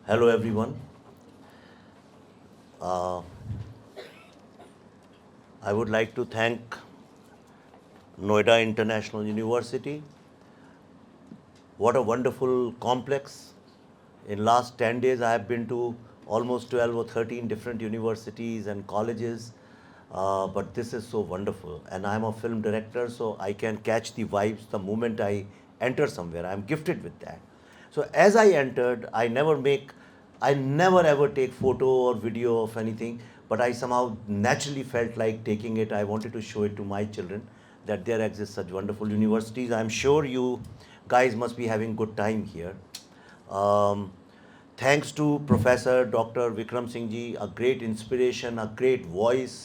Hello everyone. Uh, I would like to thank Noida International University. What a wonderful complex. In last 10 days I have been to almost 12 or 13 different universities and colleges. But this is so wonderful, and I am a film director, so I can catch the vibes the moment I enter somewhere. I am gifted with that. So as I entered, I never ever take photo or video of anything, but I somehow naturally felt like taking it. I wanted to show it to my children that there exist such wonderful universities. I'm sure you guys must be having good time here. Um, Thanks to Professor Dr. Vikram Singh ji, a great inspiration, a great voice,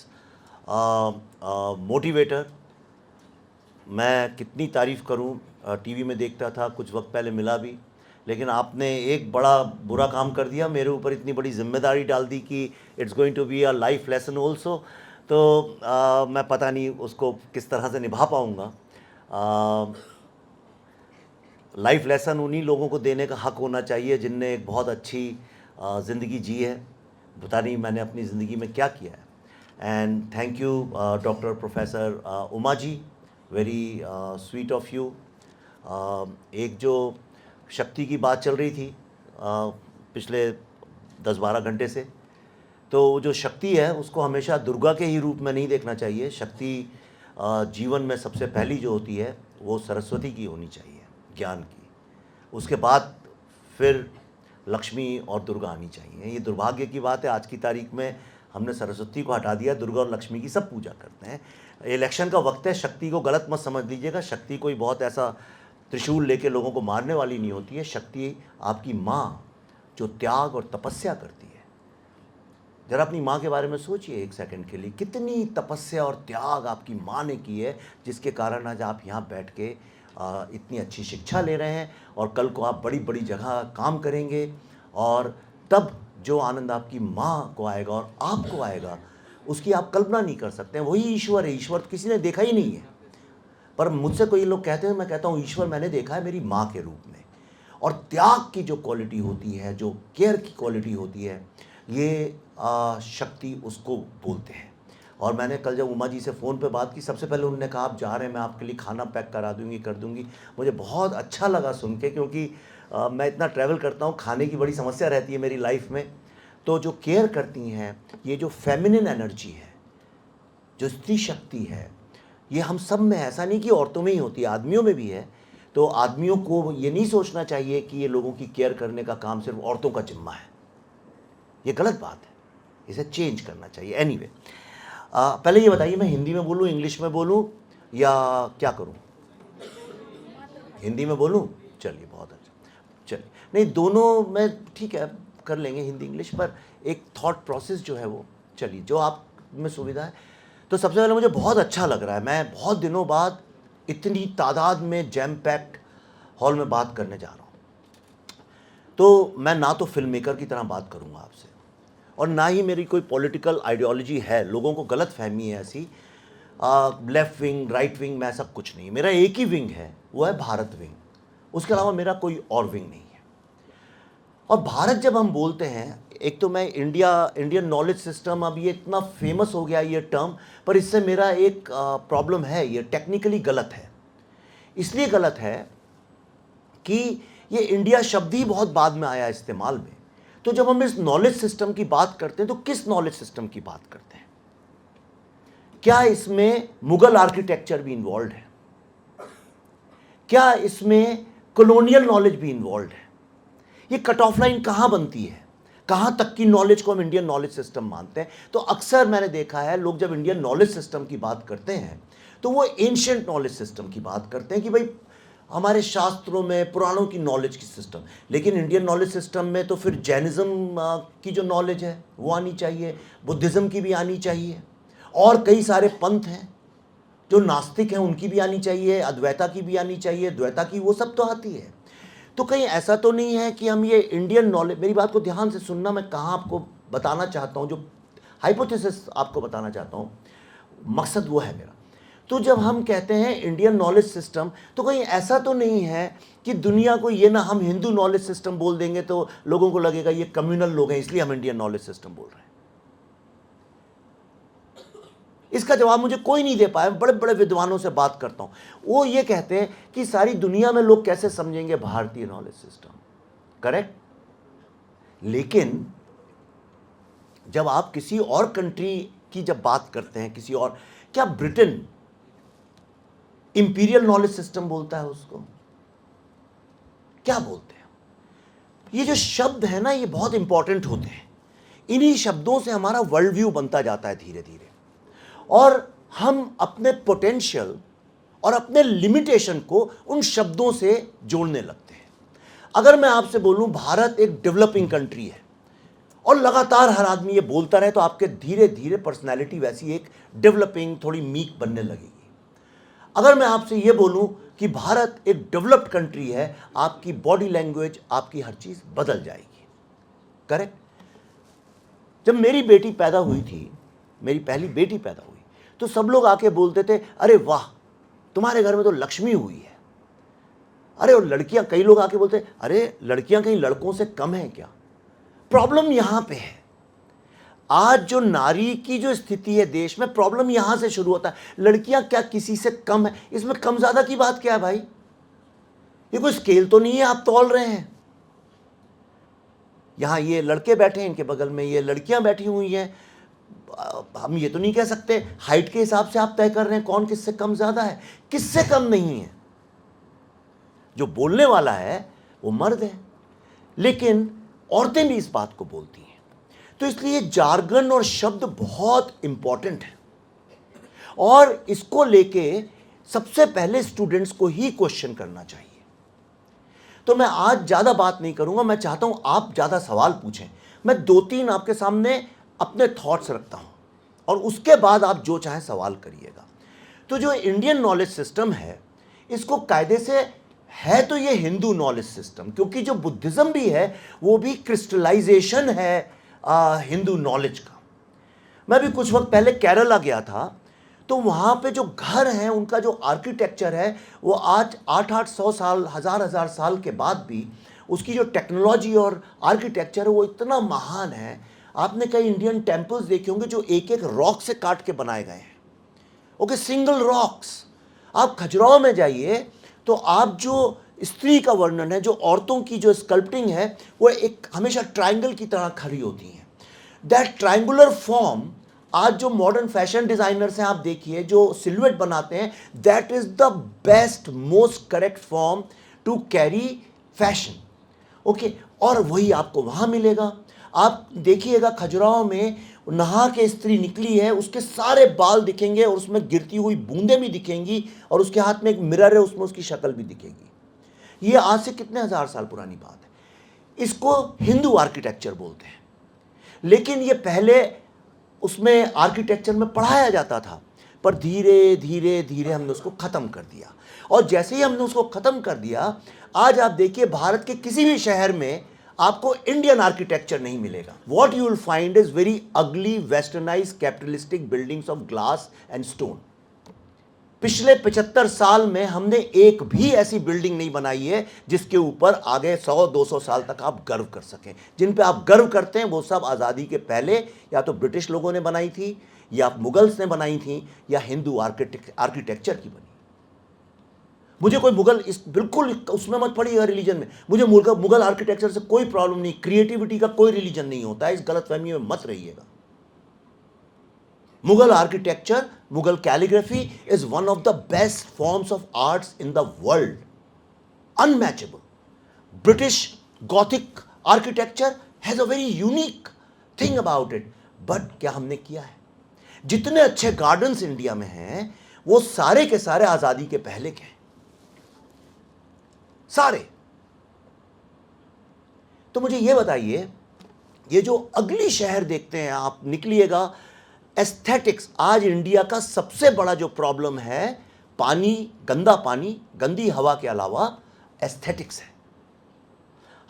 motivator. मैं कितनी तारीफ़ करूं, TV में देखता था, कुछ वक्त पहले मिला भी, लेकिन आपने एक बड़ा बुरा काम कर दिया, मेरे ऊपर इतनी बड़ी जिम्मेदारी डाल दी कि it's going to be a life lesson also. तो मैं पता नहीं उसको किस तरह से निभा पाऊँगा. लाइफ लेसन उन्हीं लोगों को देने का हक होना चाहिए जिनने एक बहुत अच्छी ज़िंदगी जी है. पता नहीं मैंने अपनी ज़िंदगी में क्या किया है. And thank you doctor professor Uma ji, very sweet of you. एक जो शक्ति की बात चल रही थी पिछले 10-12 घंटे से, तो जो शक्ति है उसको हमेशा दुर्गा के ही रूप में नहीं देखना चाहिए. शक्ति जीवन में सबसे पहली जो होती है वो सरस्वती की होनी चाहिए, ज्ञान की. उसके बाद फिर लक्ष्मी और दुर्गा आनी चाहिए. ये दुर्भाग्य की बात है, आज की तारीख में हमने सरस्वती को हटा दिया, दुर्गा और लक्ष्मी की सब पूजा करते हैं. इलेक्शन का वक्त है, शक्ति को गलत मत समझ लीजिएगा. शक्ति कोई बहुत ऐसा त्रिशूल लेके लोगों को मारने वाली नहीं होती है. शक्ति आपकी माँ जो त्याग और तपस्या करती है. जरा अपनी माँ के बारे में सोचिए एक सेकंड के लिए, कितनी तपस्या और त्याग आपकी माँ ने की है, जिसके कारण आज आप यहाँ बैठ के इतनी अच्छी शिक्षा ले रहे हैं और कल को आप बड़ी बड़ी जगह काम करेंगे. और तब जो आनंद आपकी माँ को आएगा और आपको आएगा, उसकी आप कल्पना नहीं कर सकते हैं. वही ईश्वर है. ईश्वर किसी ने देखा ही नहीं है, पर मुझसे कोई लोग कहते हैं, मैं कहता हूँ ईश्वर मैंने देखा है मेरी माँ के रूप में. और त्याग की जो क्वालिटी होती है, जो केयर की क्वालिटी होती है, ये शक्ति उसको बोलते हैं. और मैंने कल जब उमा जी से फ़ोन पे बात की, सबसे पहले उन्होंने कहा आप जा रहे हैं, मैं आपके लिए खाना पैक करा दूंगी, कर दूंगी. मुझे बहुत अच्छा लगा सुन के, क्योंकि मैं इतना ट्रैवल करता हूँ, खाने की बड़ी समस्या रहती है मेरी लाइफ में. तो जो केयर करती हैं, ये जो फेमिनिन एनर्जी है, जो स्त्री शक्ति है, ये हम सब में, ऐसा नहीं कि औरतों में ही होती है, आदमियों में भी है. तो आदमियों को ये नहीं सोचना चाहिए कि ये लोगों की केयर करने का काम सिर्फ औरतों का जिम्मा है. ये गलत बात है, इसे चेंज करना चाहिए. एनीवे, पहले ये बताइए, मैं हिंदी में बोलूँ, इंग्लिश में बोलूँ, या क्या करूँ? हिंदी में बोलूँ? चलिए, बहुत अच्छा. चलिए, नहीं, दोनों में ठीक है, कर लेंगे हिंदी इंग्लिश, पर एक थॉट प्रोसेस जो है वो, चलिए जो आप में सुविधा है. तो सबसे पहले मुझे बहुत अच्छा लग रहा है, मैं बहुत दिनों बाद इतनी तादाद में जैम पैक्ड हॉल में बात करने जा रहा हूँ. तो मैं ना तो फिल्म मेकर की तरह बात करूँगा आपसे, और ना ही मेरी कोई पॉलिटिकल आइडियोलॉजी है. लोगों को गलत फहमी है ऐसी, लेफ़्ट विंग, राइट विंग, मैं ऐसा कुछ नहीं. मेरा एक ही विंग है, वो है भारत विंग. उसके अलावा मेरा कोई और विंग नहीं है. और भारत जब हम बोलते हैं, एक तो मैं इंडियन नॉलेज सिस्टम, अब ये इतना फेमस हो गया ये टर्म, पर इससे मेरा एक प्रॉब्लम है. ये टेक्निकली गलत है. इसलिए गलत है कि ये इंडिया शब्द ही बहुत बाद में आया इस्तेमाल में. तो जब हम इस नॉलेज सिस्टम की बात करते हैं, तो किस नॉलेज सिस्टम की बात करते हैं? क्या इसमें मुगल आर्किटेक्चर भी इन्वॉल्व है? क्या इसमें कॉलोनियल नॉलेज भी इन्वॉल्व है? ये कट ऑफ लाइन कहाँ बनती है? कहाँ तक की नॉलेज को हम इंडियन नॉलेज सिस्टम मानते हैं? तो अक्सर मैंने देखा है, लोग जब इंडियन नॉलेज सिस्टम की बात करते हैं तो वो एंशिएंट नॉलेज सिस्टम की बात करते हैं कि भाई हमारे शास्त्रों में, पुराणों की नॉलेज की सिस्टम. लेकिन इंडियन नॉलेज सिस्टम में तो फिर जैनिज़्म की जो नॉलेज है वो आनी चाहिए, बुद्धिज़्म की भी आनी चाहिए, और कई सारे पंथ हैं जो नास्तिक हैं उनकी भी आनी चाहिए, अद्वैता की भी आनी चाहिए, द्वैता की, वो सब तो आती है. तो कहीं ऐसा तो नहीं है कि हम ये इंडियन नॉलेज, मेरी बात को ध्यान से सुनना, मैं कहाँ आपको बताना चाहता हूँ, जो हाइपोथेसिस आपको बताना चाहता हूँ, मकसद वो है मेरा. तो जब हम कहते हैं इंडियन नॉलेज सिस्टम, तो कहीं ऐसा तो नहीं है कि दुनिया को ये ना हम हिंदू नॉलेज सिस्टम बोल देंगे तो लोगों को लगेगा ये कम्युनल लोग हैं इसलिए हम इंडियन नॉलेज सिस्टम बोल रहे हैं। इसका जवाब मुझे कोई नहीं दे पाया। बड़े बड़े विद्वानों से बात करता हूं, वो ये कहते हैं कि सारी दुनिया में लोग कैसे समझेंगे भारतीय नॉलेज सिस्टम। करेक्ट। लेकिन जब आप किसी और कंट्री की जब बात करते हैं, किसी और, क्या ब्रिटेन इंपीरियल नॉलेज सिस्टम बोलता है उसको? क्या बोलते हैं? ये जो शब्द है ना, ये बहुत इंपॉर्टेंट होते हैं। इन्हीं शब्दों से हमारा वर्ल्ड व्यू बनता जाता है धीरे धीरे, और हम अपने पोटेंशियल और अपने लिमिटेशन को उन शब्दों से जोड़ने लगते हैं। अगर मैं आपसे बोलूं भारत एक डेवलपिंग कंट्री है और लगातार हर आदमी ये बोलता रहे, तो आपके धीरे धीरे पर्सनैलिटी वैसी एक डेवलपिंग, थोड़ी मीक बनने लगेगी। अगर मैं आपसे ये बोलूं कि भारत एक डेवलप्ड कंट्री है, आपकी बॉडी लैंग्वेज, आपकी हर चीज बदल जाएगी। करेक्ट। जब मेरी बेटी पैदा हुई थी, मेरी पहली बेटी पैदा हुई, तो सब लोग आके बोलते थे, अरे वाह तुम्हारे घर में तो लक्ष्मी हुई है। अरे और लड़कियां, कई लोग आके बोलते, अरे लड़कियां कहीं लड़कों से कम है क्या? प्रॉब्लम यहां पे है। आज जो नारी की जो स्थिति है देश में, प्रॉब्लम यहां से शुरू होता है। लड़कियां क्या किसी से कम है? इसमें कम ज्यादा की बात क्या है भाई? ये कोई स्केल तो नहीं है आप तौल रहे हैं। यहां ये लड़के बैठे हैं, इनके बगल में ये लड़कियां बैठी हुई हैं। हम ये तो नहीं कह सकते हाइट के हिसाब से आप तय कर रहे हैं कौन किससे कम ज्यादा है। किससे कम नहीं है। जो बोलने वाला है वो मर्द है, लेकिन औरतें भी इस बात को बोलती हैं। तो इसलिए जार्गन और शब्द बहुत इंपॉर्टेंट है, और इसको लेके सबसे पहले स्टूडेंट्स को ही क्वेश्चन करना चाहिए। तो मैं आज ज्यादा बात नहीं करूंगा, मैं चाहता हूं आप ज्यादा सवाल पूछें। मैं 2-3 आपके सामने अपने थॉट्स रखता हूं, और उसके बाद आप जो चाहें सवाल करिएगा। तो जो इंडियन नॉलेज सिस्टम है, इसको कायदे से है तो ये हिंदू नॉलेज सिस्टम, क्योंकि जो बुद्धिज्म भी है वो भी क्रिस्टलाइजेशन है हिंदू नॉलेज का। मैं भी कुछ वक्त पहले केरला गया था, तो वहाँ पे जो घर हैं उनका जो आर्किटेक्चर है वो आज 800-800 साल, 1000-1000 साल के बाद भी उसकी जो टेक्नोलॉजी और आर्किटेक्चर है वो इतना महान है। आपने कई इंडियन टेम्पल्स देखे होंगे जो एक एक रॉक से काट के बनाए गए हैं। Okay, single rocks. आप खजुराहो में जाइए तो आप जो स्त्री का वर्णन है, जो औरतों की जो स्कल्पटिंग है, वो एक हमेशा ट्रायंगल की तरह खड़ी होती हैं। दैट ट्रायंगुलर फॉर्म, आज जो मॉडर्न फैशन डिजाइनर्स हैं आप देखिए जो सिलुएट बनाते हैं, that is the best most correct form to carry fashion. Okay, और वही आपको वहां मिलेगा। आप देखिएगा खजुराहो में नहा के स्त्री निकली है, उसके सारे बाल दिखेंगे और उसमें गिरती हुई बूंदें भी दिखेंगी, और उसके हाथ में एक मिरर है, उसमें उसकी शक्ल भी दिखेगी। ये आज से कितने हजार साल पुरानी बात है। इसको हिंदू आर्किटेक्चर बोलते हैं, लेकिन ये पहले उसमें आर्किटेक्चर में पढ़ाया जाता था, पर धीरे धीरे धीरे हमने उसको खत्म कर दिया। और जैसे ही हमने उसको खत्म कर दिया, आज आप देखिए भारत के किसी भी शहर में आपको इंडियन आर्किटेक्चर नहीं मिलेगा। What you will find is very ugly westernise capitalistic buildings of glass and stone. पिछले 75 साल में हमने एक भी ऐसी बिल्डिंग नहीं बनाई है जिसके ऊपर आगे 100-200 साल तक आप गर्व कर सकें। जिन पे आप गर्व करते हैं वो सब आज़ादी के पहले या तो ब्रिटिश लोगों ने बनाई थी, या मुगल्स ने बनाई थी, या हिंदू आर्किटेक्चर की बनी। मुझे कोई मुगल इस बिल्कुल उसमें मत पड़िएगा रिलीजन में, मुझे मुगल आर्किटेक्चर से कोई प्रॉब्लम नहीं। क्रिएटिविटी का कोई रिलीजन नहीं होता है, इस गलतफहमी में मत रहिएगा। Mughal architecture, Mughal calligraphy is one of the best forms of arts in the world, unmatchable. British Gothic architecture has a very unique thing about it, but क्या हमने किया है? जितने अच्छे गार्डन्स इंडिया में हैं वो सारे के सारे आजादी के पहले के हैं, सारे। तो मुझे यह बताइए, ये जो अगली शहर देखते हैं आप, निकलिएगा, एस्थेटिक्स। आज इंडिया का सबसे बड़ा जो प्रॉब्लम है, पानी, गंदा पानी, गंदी हवा के अलावा एस्थेटिक्स है।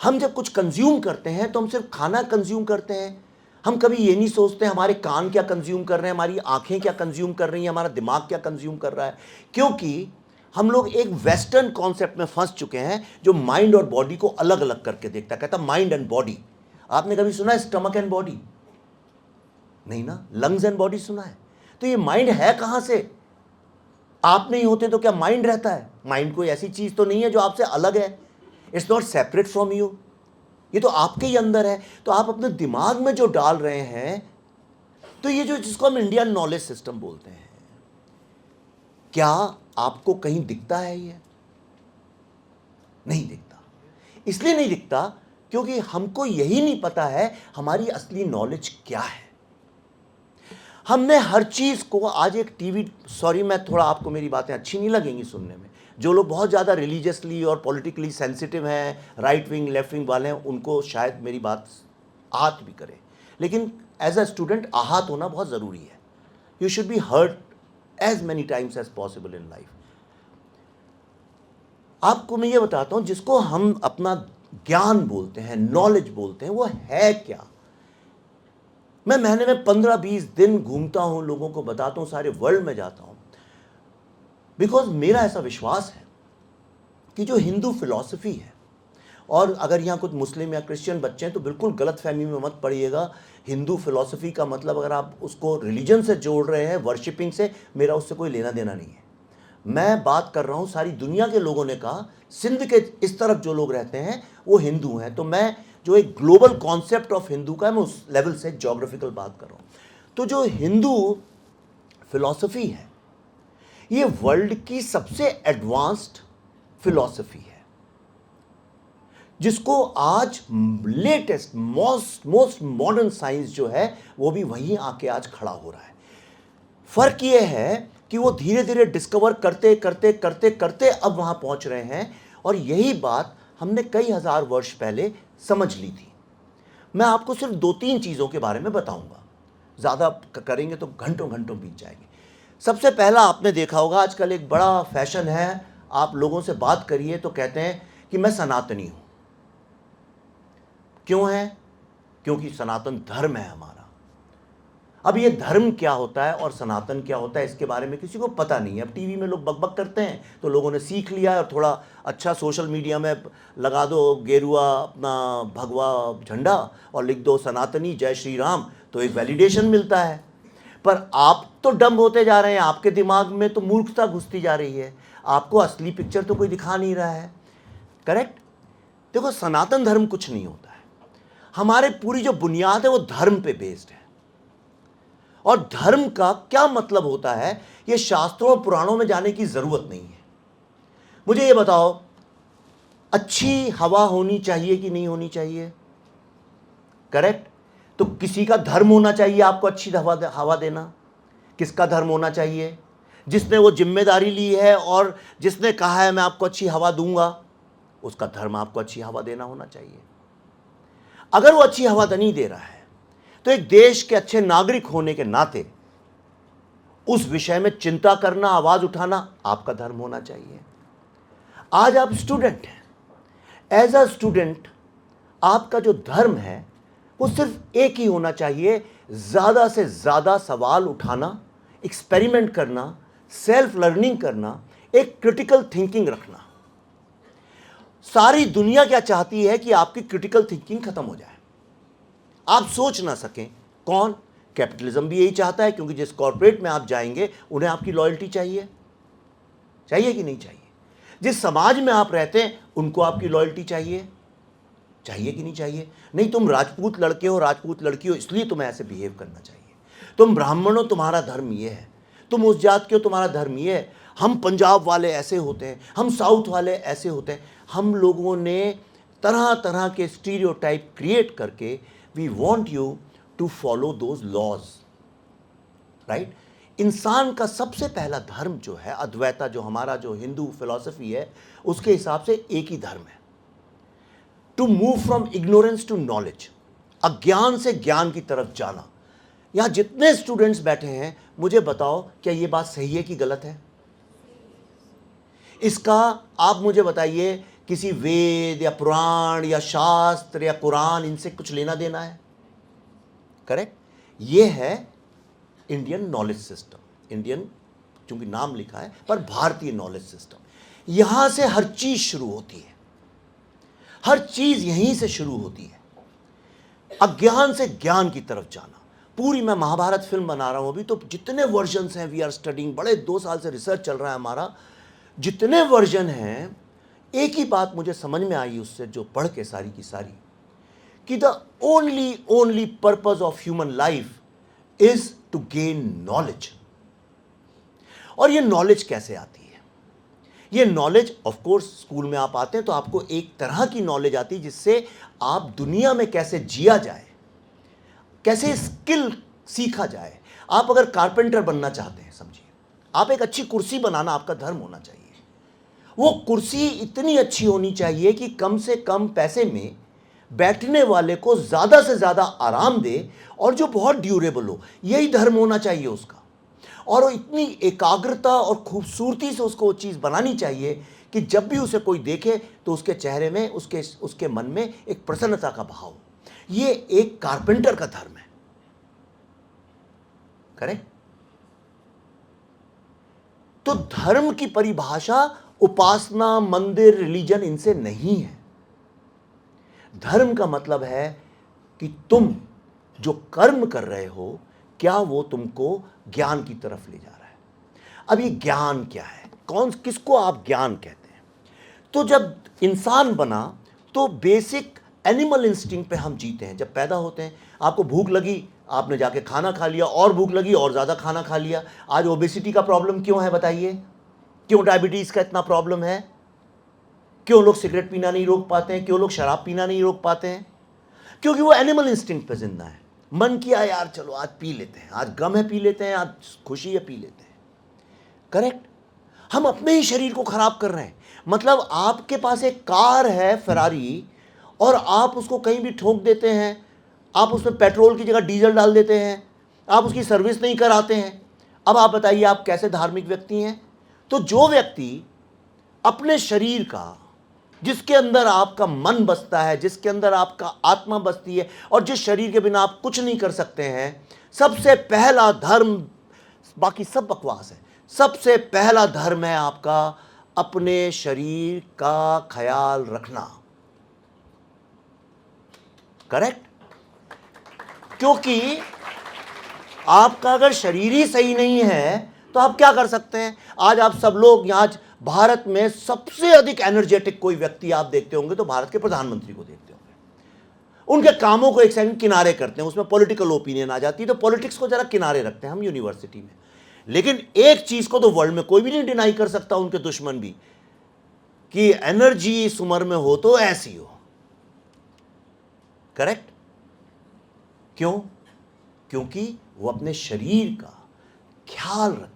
हम जब कुछ कंज्यूम करते हैं तो हम सिर्फ खाना कंज्यूम करते हैं, हम कभी ये नहीं सोचते हमारे कान क्या कंज्यूम कर रहे हैं, हमारी आंखें क्या कंज्यूम कर रही हैं, हमारा दिमाग क्या कंज्यूम कर रहा है, क्योंकि हम लोग एक वेस्टर्न कॉन्सेप्ट में फंस चुके हैं जो माइंड और बॉडी को अलग अलग करके देखता है, कहता माइंड एंड बॉडी। आपने कभी सुना है स्टमक एंड बॉडी? नहीं ना। लंग्स एंड बॉडी सुना है? तो ये माइंड है कहां से? आप नहीं होते तो क्या माइंड रहता है? माइंड कोई ऐसी चीज तो नहीं है जो आपसे अलग है। It's not separate from you, ये तो आपके ही अंदर है। तो आप अपने दिमाग में जो डाल रहे हैं, तो ये जो जिसको हम इंडियन नॉलेज सिस्टम बोलते हैं, क्या आपको कहीं दिखता है? ये नहीं दिखता। इसलिए नहीं दिखता क्योंकि हमको यही नहीं पता है हमारी असली नॉलेज क्या है। हमने हर चीज को आज एक टीवी, सॉरी मैं थोड़ा, आपको मेरी बातें अच्छी नहीं लगेंगी सुनने में, जो लोग बहुत ज़्यादा रिलीजियसली और पॉलिटिकली सेंसिटिव हैं, राइट विंग लेफ्ट विंग वाले हैं, उनको शायद मेरी बात आहत भी करे, लेकिन एज अ स्टूडेंट आहत होना बहुत ज़रूरी है। You should be hurt as many times as possible in life. आपको मैं ये बताता हूँ, जिसको हम अपना ज्ञान बोलते हैं, नॉलेज बोलते हैं, वो है क्या? मैं महीने में 15-20 दिन घूमता हूँ, लोगों को बताता हूँ, सारे वर्ल्ड में जाता हूँ, बिकॉज मेरा ऐसा विश्वास है कि जो हिंदू फिलॉसफी है, और अगर यहाँ कुछ मुस्लिम या क्रिश्चियन बच्चे हैं तो बिल्कुल गलत फहमी में मत पड़िएगा। हिंदू फिलॉसफी का मतलब अगर आप उसको रिलीजन से जोड़ रहे हैं, वर्शिपिंग से, मेरा उससे कोई लेना देना नहीं है। मैं बात कर रहा हूँ, सारी दुनिया के लोगों ने कहा सिंध के इस तरफ जो लोग रहते हैं वो हिंदू हैं, तो मैं जो एक ग्लोबल कॉन्सेप्ट ऑफ हिंदू का है, मैं उस लेवल से ज्योग्राफिकल बात कर रहा हूँ। तो जो हिंदू फिलॉसफी है, ये वर्ल्ड की सबसे एडवांस्ड फिलॉसफी है, जिसको आज लेटेस्ट मोस्ट मॉडर्न साइंस जो है वो भी वहीं आके आज खड़ा हो रहा है। फर्क ये है कि वो धीरे धीरे डिस्कवर करते करते करते करते अब वहां पहुंच रहे हैं, और यही बात हमने कई हजार वर्ष पहले समझ ली थी। मैं आपको सिर्फ 2-3 चीजों के बारे में बताऊंगा, ज्यादा करेंगे तो घंटों घंटों बीत जाएंगे। सबसे पहला, आपने देखा होगा आजकल एक बड़ा फैशन है, आप लोगों से बात करिए तो कहते हैं कि मैं सनातनी हूं। क्यों है? क्योंकि सनातन धर्म है हमारा। अब ये धर्म क्या होता है और सनातन क्या होता है, इसके बारे में किसी को पता नहीं है। अब टीवी में लोग बकबक करते हैं तो लोगों ने सीख लिया है, और थोड़ा अच्छा सोशल मीडिया में लगा दो गेरुआ अपना भगवा झंडा और लिख दो सनातनी जय श्री राम, तो एक वैलिडेशन मिलता है। पर आप तो डम्ब होते जा रहे हैं, आपके दिमाग में तो मूर्खता घुसती जा रही है, आपको असली पिक्चर तो कोई दिखा नहीं रहा है। करेक्ट? देखो, सनातन धर्म कुछ नहीं होता है, हमारे पूरी जो बुनियाद है वो धर्म पे बेस्ड है। और धर्म का क्या मतलब होता है, ये शास्त्रों और पुराणों में जाने की जरूरत नहीं है। मुझे ये बताओ, अच्छी हवा होनी चाहिए कि नहीं होनी चाहिए? करेक्ट? तो किसी का धर्म होना चाहिए आपको अच्छी हवा देना। किसका धर्म होना चाहिए? जिसने वो जिम्मेदारी ली है और जिसने कहा है मैं आपको अच्छी हवा दूंगा, उसका धर्म आपको अच्छी हवा देना होना चाहिए। अगर वो अच्छी हवा नहीं दे रहा है तो एक देश के अच्छे नागरिक होने के नाते उस विषय में चिंता करना, आवाज उठाना आपका धर्म होना चाहिए। आज आप स्टूडेंट हैं, एज अ स्टूडेंट आपका जो धर्म है वो सिर्फ एक ही होना चाहिए, ज्यादा से ज्यादा सवाल उठाना, एक्सपेरिमेंट करना, सेल्फ लर्निंग करना, एक क्रिटिकल थिंकिंग रखना। सारी दुनिया क्या चाहती है कि आपकी क्रिटिकल थिंकिंग खत्म हो जाए, आप सोच ना सकें। कौन? कैपिटलिज्म भी यही चाहता है, क्योंकि जिस कॉर्पोरेट में आप जाएंगे उन्हें आपकी लॉयल्टी चाहिए, चाहिए कि नहीं चाहिए? जिस समाज में आप रहते हैं उनको आपकी लॉयल्टी चाहिए, चाहिए कि नहीं चाहिए? नहीं, तुम राजपूत लड़के हो, राजपूत लड़की हो, इसलिए तुम्हें ऐसे बिहेव करना चाहिए। तुम ब्राह्मण हो, तुम्हारा धर्म ये है। तुम उस जात के हो, तुम्हारा धर्म ये है। हम पंजाब वाले ऐसे होते हैं, हम साउथ वाले ऐसे होते हैं। हम लोगों ने तरह तरह के स्टीरियोटाइप क्रिएट करके we want you to follow those laws, right? इंसान का सबसे पहला धर्म जो है अद्वैता, जो हमारा जो हिंदू फिलॉसफी है, उसके हिसाब से एक ही धर्म है, to move from ignorance to knowledge, अज्ञान से ज्ञान की तरफ जाना। यहां जितने स्टूडेंट्स बैठे हैं, मुझे बताओ क्या ये बात सही है कि गलत है? इसका आप मुझे बताइए, किसी वेद या पुराण या शास्त्र या कुरान, इनसे कुछ लेना देना है? करेक्ट? ये है इंडियन नॉलेज सिस्टम, इंडियन चूंकि नाम लिखा है पर भारतीय नॉलेज सिस्टम। यहां से हर चीज शुरू होती है, हर चीज यहीं से शुरू होती है। अज्ञान से ज्ञान की तरफ जाना। पूरी मैं महाभारत फिल्म बना रहा हूं अभी, तो जितने वर्जन्स हैं वी आर स्टडिंग, बड़े 2 साल से रिसर्च चल रहा है हमारा, जितने वर्जन हैं, एक ही बात मुझे समझ में आई उससे जो पढ़ के सारी की सारी, कि the only purpose of human life is to gain knowledge. और ये नॉलेज कैसे आती है? ये नॉलेज ऑफ कोर्स स्कूल में आप आते हैं तो आपको एक तरह की नॉलेज आती है जिससे आप दुनिया में कैसे जिया जाए, कैसे स्किल सीखा जाए। आप अगर कारपेंटर बनना चाहते हैं, समझिए आप एक अच्छी कुर्सी बनाना आपका धर्म होना चाहिए। वो कुर्सी इतनी अच्छी होनी चाहिए कि कम से कम पैसे में बैठने वाले को ज्यादा से ज्यादा आराम दे और जो बहुत ड्यूरेबल हो। यही धर्म होना चाहिए उसका। और वो इतनी एकाग्रता और खूबसूरती से उसको वो चीज़ बनानी चाहिए कि जब भी उसे कोई देखे तो उसके चेहरे में, उसके मन में एक प्रसन्नता का भाव। ये एक कारपेंटर का धर्म है, करेक्ट? तो धर्म की परिभाषा उपासना, मंदिर, रिलीजन इनसे नहीं है। धर्म का मतलब है कि तुम जो कर्म कर रहे हो क्या वो तुमको ज्ञान की तरफ ले जा रहा है। अब ये ज्ञान क्या है, किसको आप ज्ञान कहते हैं? तो जब इंसान बना तो बेसिक एनिमल इंस्टिंक्ट पे हम जीते हैं। जब पैदा होते हैं आपको भूख लगी, आपने जाके खाना खा लिया, और भूख लगी और ज़्यादा खाना खा लिया। आज ओबेसिटी का प्रॉब्लम क्यों है बताइए? क्यों डायबिटीज़ का इतना प्रॉब्लम है? क्यों लोग सिगरेट पीना नहीं रोक पाते हैं? क्यों लोग शराब पीना नहीं रोक पाते हैं? क्योंकि वो एनिमल इंस्टिंक्ट पे जिंदा है। मन किया यार चलो आज पी लेते हैं, आज गम है पी लेते हैं, आज खुशी है पी लेते हैं, करेक्ट? हम अपने ही शरीर को खराब कर रहे हैं। मतलब आपके पास एक कार है फेरारी और आप उसको कहीं भी ठोक देते हैं, आप उसमें पेट्रोल की जगह डीजल डाल देते हैं, आप उसकी सर्विस नहीं कराते हैं। अब आप बताइए आप कैसे धार्मिक व्यक्ति हैं? तो जो व्यक्ति अपने शरीर का, जिसके अंदर आपका मन बसता है, जिसके अंदर आपका आत्मा बसती है और जिस शरीर के बिना आप कुछ नहीं कर सकते हैं, सबसे पहला धर्म, बाकी सब बकवास है, सबसे पहला धर्म है आपका अपने शरीर का ख्याल रखना, करेक्ट? क्योंकि आपका अगर शरीर ही सही नहीं है तो आप क्या कर सकते हैं? आज आप सब लोग यहां भारत में सबसे अधिक एनर्जेटिक कोई व्यक्ति आप देखते होंगे तो भारत के प्रधानमंत्री को देखते होंगे। उनके कामों को एक सेकंड किनारे करते हैं, उसमें पॉलिटिकल ओपिनियन आ जाती है तो पॉलिटिक्स को जरा किनारे रखते हैं हम यूनिवर्सिटी में। लेकिन एक चीज को तो वर्ल्ड में कोई भी नहीं डिनाई कर सकता, उनके दुश्मन भी, कि एनर्जी इस उम्र में हो तो ऐसी हो, करेक्ट? क्यों? क्योंकि वो अपने शरीर का ख्याल रखते हैं।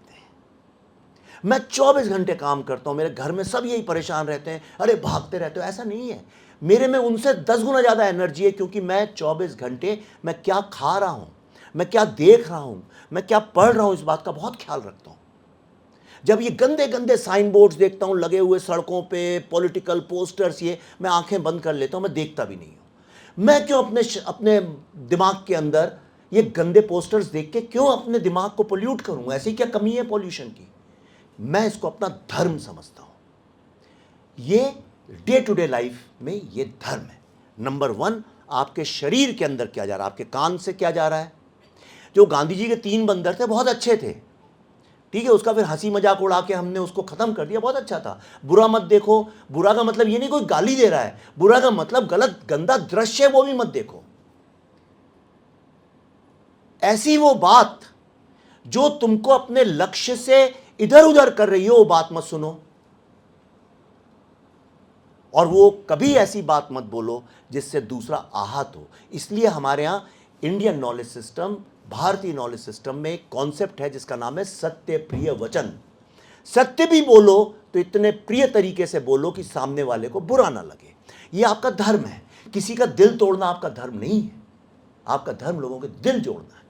मैं 24 घंटे काम करता हूं, मेरे घर में सब यही परेशान रहते हैं, अरे भागते रहते हो। ऐसा नहीं है, मेरे में उनसे 10 गुना ज्यादा एनर्जी है, क्योंकि मैं 24 घंटे मैं क्या खा रहा हूं, मैं क्या देख रहा हूं, मैं क्या पढ़ रहा हूं, इस बात का बहुत ख्याल रखता हूं। जब ये गंदे गंदे साइन बोर्ड्स देखता हूं लगे हुए सड़कों पे, पॉलिटिकल पोस्टर्स, ये मैं आंखें बंद कर लेता हूं, मैं देखता भी नहीं हूं। मैं क्यों अपने दिमाग के अंदर ये गंदे पोस्टर्स देख के क्यों अपने दिमाग को पोल्यूट करूं? ऐसी क्या कमी है पॉल्यूशन की? मैं इसको अपना धर्म समझता हूं। ये डे टू डे लाइफ में ये धर्म है। नंबर 1, आपके शरीर के अंदर क्या जा रहा है, आपके कान से क्या जा रहा है। जो गांधी जी के 3 बंदर थे बहुत अच्छे थे, ठीक है, उसका फिर हंसी मजाक उड़ा के हमने उसको खत्म कर दिया, बहुत अच्छा था। बुरा मत देखो, बुरा का मतलब ये नहीं कोई गाली दे रहा है, बुरा का मतलब गलत गंदा दृश्य वो भी मत देखो। ऐसी वो बात जो तुमको अपने लक्ष्य से इधर उधर कर रही हो वो बात मत सुनो, और वो कभी ऐसी बात मत बोलो जिससे दूसरा आहत हो। इसलिए हमारे यहां इंडियन नॉलेज सिस्टम, भारतीय नॉलेज सिस्टम में एक कॉन्सेप्ट है जिसका नाम है सत्य प्रिय वचन। सत्य भी बोलो तो इतने प्रिय तरीके से बोलो कि सामने वाले को बुरा ना लगे। ये आपका धर्म है। किसी का दिल तोड़ना आपका धर्म नहीं है, आपका धर्म लोगों के दिल जोड़ना है।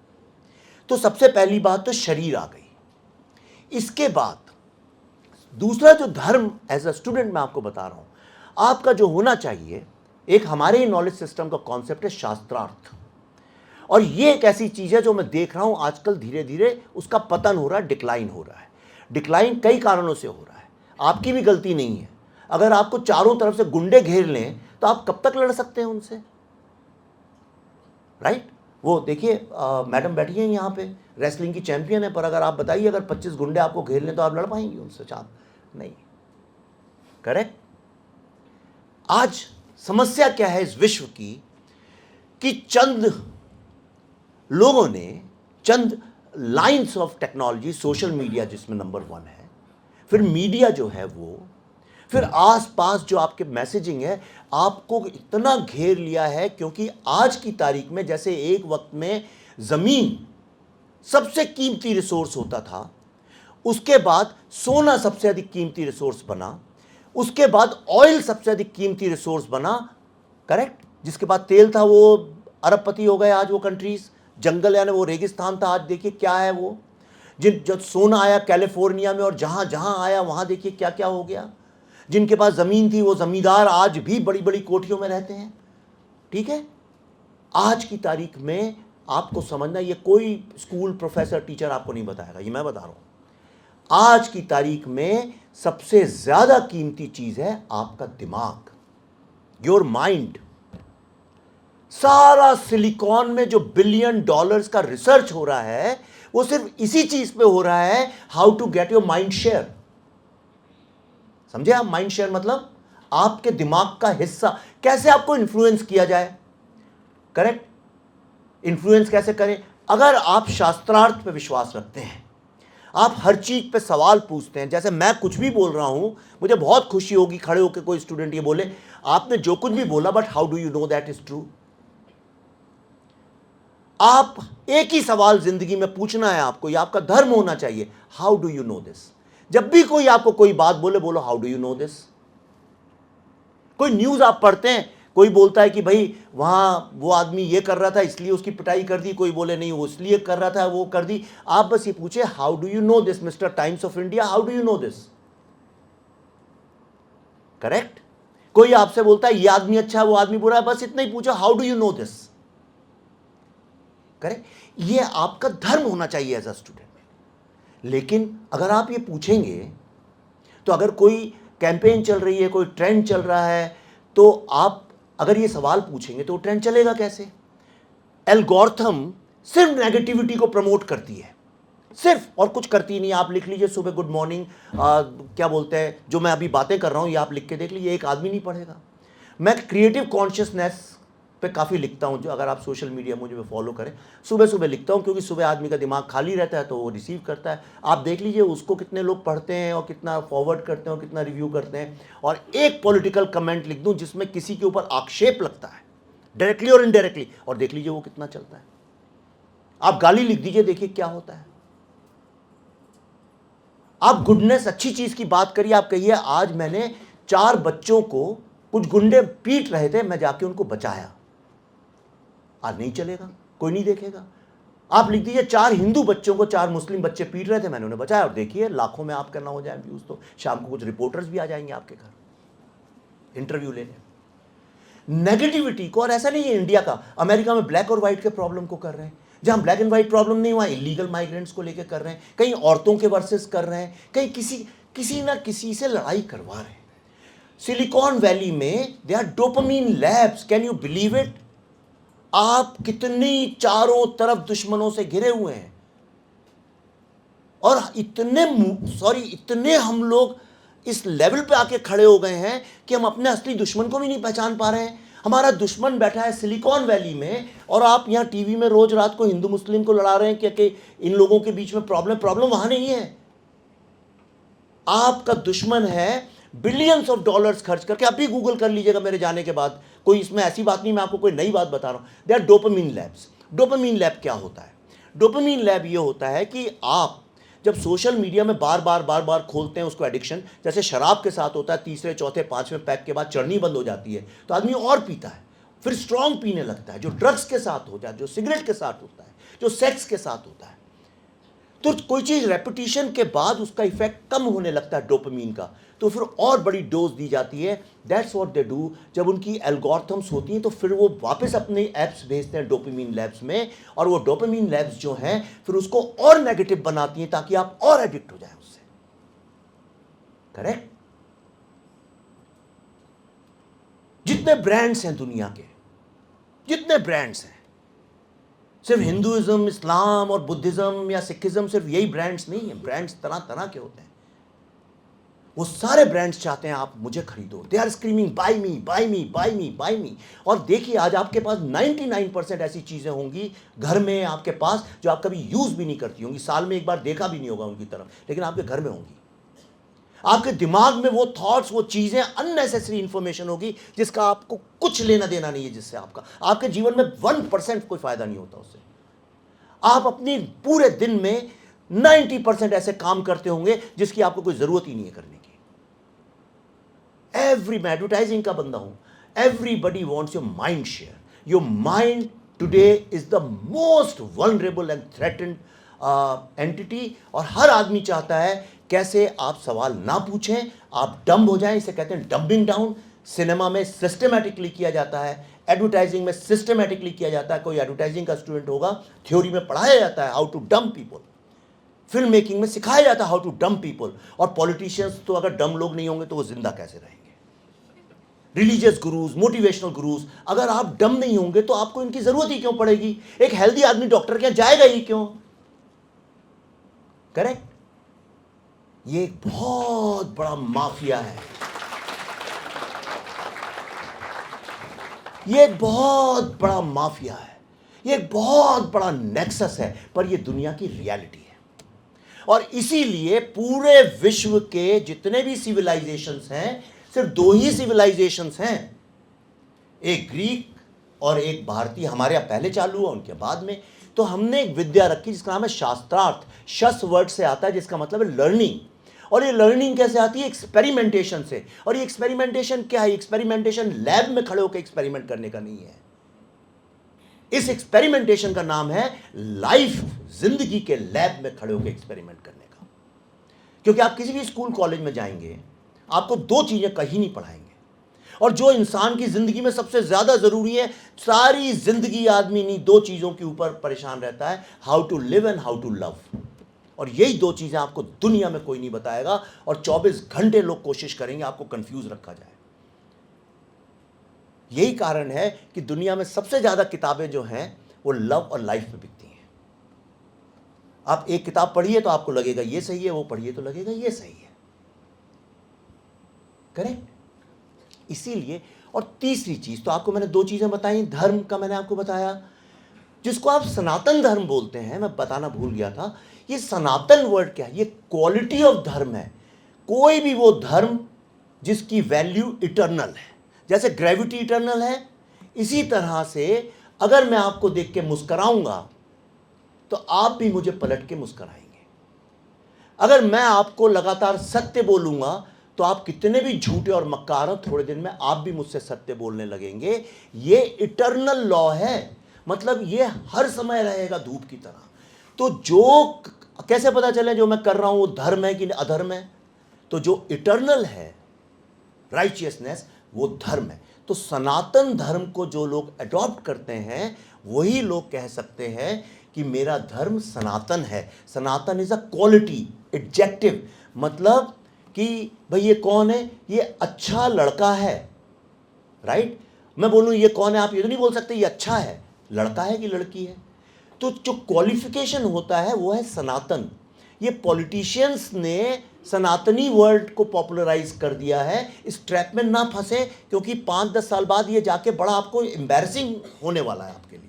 तो सबसे पहली बात तो शरीर आ गई। इसके बाद दूसरा जो धर्म एज अ स्टूडेंट मैं आपको बता रहा हूं, आपका जो होना चाहिए, एक हमारे ही नॉलेज सिस्टम का कॉन्सेप्ट है शास्त्रार्थ। और ये एक ऐसी चीज़ है जो मैं देख रहा हूं आजकल धीरे धीरे उसका पतन हो रहा है, डिक्लाइन हो रहा है। डिक्लाइन कई कारणों से हो रहा है, आपकी भी गलती नहीं है। अगर आपको चारों तरफ से गुंडे घेर लें तो आप कब तक लड़ सकते हैं उनसे, राइट? वो देखिए मैडम बैठी हैं यहाँ पे, रेसलिंग की चैंपियन है, पर अगर आप बताइए अगर 25 गुंडे आपको घेर लें तो आप लड़ पाएंगे उनसे? आप नहीं, करेक्ट? आज समस्या क्या है इस विश्व की कि चंद लोगों ने, चंद lines of technology, social media जिसमें नंबर 1 है, फिर मीडिया जो है वो, फिर आसपास जो आपके मैसेजिंग है, आपको इतना घेर लिया है। क्योंकि आज की तारीख में जैसे एक वक्त में जमीन सबसे कीमती रिसोर्स होता था, उसके बाद सोना सबसे अधिक कीमती रिसोर्स बना, उसके बाद ऑयल सबसे अधिक कीमती रिसोर्स बना, करेक्ट? जिसके बाद तेल था वो अरबपति हो गए आज वो कंट्रीज। जंगल यानी वो रेगिस्तान था, आज देखिए क्या है वो। जब सोना आया कैलिफोर्निया में और जहां जहां आया वहां देखिए क्या क्या हो गया। जिनके पास ज़मीन थी वो ज़मींदार आज भी बड़ी बड़ी कोठियों में रहते हैं, ठीक है? आज की तारीख में आपको समझना, ये कोई स्कूल प्रोफेसर टीचर आपको नहीं बताएगा, ये मैं बता रहा हूं। आज की तारीख में सबसे ज़्यादा कीमती चीज़ है आपका दिमाग, योर माइंड। सारा सिलिकॉन में जो $बिलियन का रिसर्च हो रहा है वो सिर्फ इसी चीज़ पे हो रहा है, how to get your mind share. समझे आप? माइंड शेयर मतलब आपके दिमाग का हिस्सा, कैसे आपको इन्फ्लुएंस किया जाए, करेक्ट? इन्फ्लुएंस कैसे करें? अगर आप शास्त्रार्थ पे विश्वास रखते हैं, आप हर चीज पे सवाल पूछते हैं, जैसे मैं कुछ भी बोल रहा हूं, मुझे बहुत खुशी होगी खड़े होकर कोई स्टूडेंट ये बोले आपने जो कुछ भी बोला but how do you know that is true. आप एक ही सवाल जिंदगी में पूछना है आपको, यह आपका धर्म होना चाहिए, how do you know this. जब भी कोई आपको कोई बात बोले, बोलो how do you know this. कोई न्यूज आप पढ़ते हैं, कोई बोलता है कि भाई वहां वो आदमी ये कर रहा था इसलिए उसकी पिटाई कर दी, कोई बोले नहीं वो इसलिए कर रहा था वो कर दी। आप बस ये पूछे how do you know this mister times of India, how do you know this, correct? कोई आपसे बोलता है ये आदमी अच्छा है वो आदमी बुरा है, बस इतना ही पूछो how do you know this, correct? ये आपका धर्म होना चाहिए एज अ स्टूडेंट। लेकिन अगर आप ये पूछेंगे तो अगर कोई कैंपेन चल रही है, कोई ट्रेंड चल रहा है, तो आप अगर ये सवाल पूछेंगे तो ट्रेंड चलेगा कैसे? एल्गोरिथम सिर्फ नेगेटिविटी को प्रमोट करती है, सिर्फ, और कुछ करती नहीं। आप लिख लीजिए सुबह गुड मॉर्निंग, क्या बोलते हैं, जो मैं अभी बातें कर रहा हूं ये आप लिख के देख लीजिए, एक आदमी नहीं पढ़ेगा। मैं क्रिएटिव कॉन्शियसनेस पे काफ़ी लिखता हूं, जो अगर आप सोशल मीडिया मुझे फॉलो करें, सुबह सुबह लिखता हूं, क्योंकि सुबह आदमी का दिमाग खाली रहता है तो वो रिसीव करता है। आप देख लीजिए उसको कितने लोग पढ़ते हैं और कितना फॉरवर्ड करते हैं और कितना रिव्यू करते हैं। और एक पॉलिटिकल कमेंट लिख दूं जिसमें किसी के ऊपर आक्षेप लगता है डायरेक्टली और इनडायरेक्टली, और देख लीजिए वो कितना चलता है। आप गाली लिख दीजिए, देखिए क्या होता है। आप गुडनेस, अच्छी चीज की बात करिए, आप कहिए आज मैंने 4 बच्चों को, कुछ गुंडे पीट रहे थे, मैं जाके उनको बचाया, आज नहीं चलेगा, कोई नहीं देखेगा। आप लिख दीजिए 4 हिंदू बच्चों को 4 मुस्लिम बच्चे पीट रहे थे, मैंने उन्हें बचाया, और देखिए लाखों में आप करना हो जाए व्यूज, तो शाम को कुछ रिपोर्टर्स भी आ जाएंगे आपके घर इंटरव्यू लेने। नेगेटिविटी को, और ऐसा नहीं है इंडिया का, अमेरिका में ब्लैक और व्हाइट के प्रॉब्लम को कर रहे हैं, जहां ब्लैक एंड व्हाइट प्रॉब्लम नहीं, वहां इलीगल माइग्रेंट्स को लेकर कर रहे हैं, कहीं औरतों के वर्सेस कर रहे हैं, कहीं किसी ना किसी से लड़ाई करवा रहे हैं। सिलिकॉन वैली में they are dopamine labs, can you believe it? आप कितनी चारों तरफ दुश्मनों से घिरे हुए हैं, और इतने हम लोग इस लेवल पे आके खड़े हो गए हैं कि हम अपने असली दुश्मन को भी नहीं पहचान पा रहे हैं। हमारा दुश्मन बैठा है सिलिकॉन वैली में, और आप यहाँ टीवी में रोज रात को हिंदू मुस्लिम को लड़ा रहे हैं कि इन लोगों के बीच में प्रॉब्लम वहां नहीं है। आपका दुश्मन है $बिलियंस खर्च करके, आप भी गूगल कर लीजिएगा मेरे जाने के बाद, कोई इसमें ऐसी बात नहीं, मैं आपको कोई नई बात बता रहा हूं। They are dopamine labs. Dopamine lab क्या होता है? डोपामीन लैब ये होता है कि आप जब सोशल मीडिया में बार बार खोलते हैं उसको, एडिक्शन जैसे शराब के साथ होता है, तीसरे चौथे पांचवें पैक के बाद चढ़नी बंद हो जाती है तो आदमी और पीता है, फिर स्ट्रांग पीने लगता है, जो ड्रग्स के साथ होता है, जो सिगरेट के साथ होता है, जो सेक्स के साथ होता है। तो कोई चीज़ रेपिटेशन के बाद उसका इफेक्ट कम होने लगता है डोपामीन का, तो फिर और बड़ी डोज दी जाती है। That's what they do. जब उनकी एल्गोरिथम्स होती हैं तो फिर वो वापस अपने ऐप्स भेजते हैं डोपामीन लैब्स में, और वो डोपामीन लैब्स जो हैं फिर उसको और नेगेटिव बनाती हैं ताकि आप और एडिक्ट हो जाएं उससे। करेक्ट? जितने ब्रांड्स हैं दुनिया के, जितने ब्रांड्स हैं, सिर्फ हिंदुइज्म, इस्लाम और बुद्धिज्म या सिखिज्म सिर्फ यही ब्रांड्स नहीं है, ब्रांड्स तरह तरह के होते हैं। वो सारे ब्रांड्स चाहते हैं आप मुझे खरीदो। They are screaming buy me, buy me, buy me, buy me. और देखिए आज आपके पास 99% ऐसी चीजें होंगी घर में आपके पास जो आप कभी यूज भी नहीं करती होंगी, साल में एक बार देखा भी नहीं होगा उनकी तरफ, लेकिन आपके घर में होंगी। आपके दिमाग में वो थॉट्स, वो चीजें, अननेसेसरी इंफॉर्मेशन होगी जिसका आपको कुछ लेना देना नहीं है, जिससे आपके जीवन में 1% कोई फायदा नहीं होता उससे। आप अपनी पूरे दिन में 90% ऐसे काम करते होंगे जिसकी आपको कोई जरूरत ही नहीं है करने की। मैं एडवर्टाइजिंग का बंदा हूं। Everybody wants your mind share. Your mind today is the most vulnerable and threatened entity, और हर आदमी चाहता है कैसे आप सवाल ना पूछें, आप डम्ब हो जाएं। इसे कहते हैं डम्बिंग डाउन। सिनेमा में सिस्टमैटिकली किया जाता है, एडवर्टाइजिंग में सिस्टमैटिकली किया जाता है। कोई एडवर्टाइजिंग का स्टूडेंट होगा, थ्योरी में पढ़ाया जाता है how to dumb people. Film making में सिखाया जाता है हाउ टू डम्ब पीपल। और पॉलिटिशियंस तो अगर डम्ब लोग नहीं होंगे तो वो जिंदा कैसे रहेंगे? रिलीजियस गुरुज, मोटिवेशनल गुरुज, अगर आप डम नहीं होंगे तो आपको इनकी जरूरत ही क्यों पड़ेगी? एक हेल्दी आदमी डॉक्टर के यहाँ जाएगा ही क्यों? करेक्ट? ये एक बहुत बड़ा माफिया है, ये एक बहुत बड़ा माफिया है, ये एक बहुत बड़ा नेक्सस है, पर ये दुनिया की रियलिटी है। और इसीलिए पूरे विश्व के जितने भी सिविलाइजेशंस हैं, सिर्फ दो ही सिविलाइजेशंस हैं, एक ग्रीक और एक भारतीय। हमारे यहाँ पहले चालू हुआ, उनके बाद में। तो हमने एक विद्या रखी जिसका नाम है शास्त्रार्थ। शस वर्ड से आता है जिसका मतलब है लर्निंग। और ये लर्निंग कैसे आती है? एक्सपेरिमेंटेशन से। और ये एक्सपेरिमेंटेशन क्या है? एक्सपेरिमेंटेशन लैब में खड़े होकर एक्सपेरिमेंट करने का नहीं है। इस एक्सपेरिमेंटेशन का नाम है लाइफ, जिंदगी के लैब में खड़े होकर एक्सपेरिमेंट करने का। क्योंकि आप किसी भी स्कूल कॉलेज में जाएंगे, आपको दो चीजें कहीं नहीं पढ़ाएंगे, और जो इंसान की जिंदगी में सबसे ज्यादा जरूरी है, सारी जिंदगी आदमी इन्हीं दो चीजों के ऊपर परेशान रहता है, how to live and how to love. और यही दो चीजें आपको दुनिया में कोई नहीं बताएगा, और 24 घंटे लोग कोशिश करेंगे आपको कंफ्यूज रखा जाए। यही कारण है कि दुनिया में सबसे ज्यादा किताबें जो हैं वो लव और लाइफ में बिकती हैं। आप एक किताब पढ़िए तो आपको लगेगा ये सही है, वो पढ़िए तो लगेगा ये सही है। करेक्ट? इसीलिए, और तीसरी चीज तो आपको मैंने दो चीजें बताई, धर्म का मैंने आपको बताया, जिसको आप सनातन धर्म बोलते हैं, मैं बताना भूल गया था। ये सनातन वर्ड क्या है? ये क्वालिटी ऑफ धर्म है। कोई भी वो धर्म जिसकी वैल्यू इटर्नल है, जैसे ग्रेविटी इटर्नल है, इसी तरह से अगर मैं आपको देख के मुस्कराऊंगा तो आप भी मुझे पलट के मुस्कराएंगे। अगर मैं आपको लगातार सत्य बोलूंगा तो आप कितने भी झूठे और मक्कार हो, थोड़े दिन में आप भी मुझसे सत्य बोलने लगेंगे। ये इटर्नल लॉ है, मतलब ये हर समय रहेगा धूप की तरह। तो जो कैसे पता चले जो मैं कर रहा हूं वो धर्म है कि अधर्म है? तो जो इटर्नल है, राइचियसनेस, वो धर्म है। तो सनातन धर्म को जो लोग अडॉप्ट करते हैं वही लोग कह सकते हैं कि मेरा धर्म सनातन है। सनातन इज अ क्वालिटी, एडजेक्टिव, मतलब कि भाई ये कौन है? ये अच्छा लड़का है, राइट? मैं बोलूं ये कौन है, आप ये तो नहीं बोल सकते ये अच्छा है, लड़का है कि लड़की है। तो जो क्वालिफिकेशन होता है वो है सनातन। ये पॉलिटिशियंस ने सनातनी वर्ड को पॉपुलराइज कर दिया है। इस ट्रैप में ना फंसे, क्योंकि 5-10 साल बाद ये जाके बड़ा आपको एम्बैरसिंग होने वाला है आपके लिए।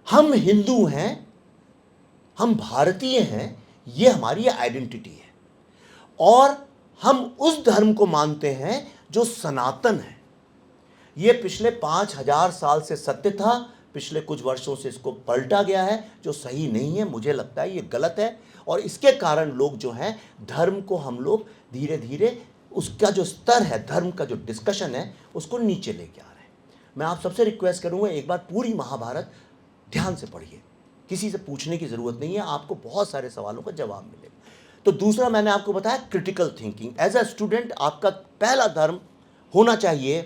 हम हिंदू हैं, हम भारतीय हैं, ये हमारी आइडेंटिटी है, और हम उस धर्म को मानते हैं जो सनातन है। ये पिछले 5000 साल से सत्य था, पिछले कुछ वर्षों से इसको पलटा गया है, जो सही नहीं है। मुझे लगता है ये गलत है, और इसके कारण लोग जो हैं, धर्म को हम लोग धीरे धीरे उसका जो स्तर है, धर्म का जो डिस्कशन है, उसको नीचे लेके आ रहे हैं। मैं आप सबसे रिक्वेस्ट करूंगा एक बार पूरी महाभारत ध्यान से पढ़िए, किसी से पूछने की ज़रूरत नहीं है, आपको बहुत सारे सवालों का जवाब मिलेगा। तो दूसरा मैंने आपको बताया critical thinking. As a student आपका पहला धर्म होना चाहिए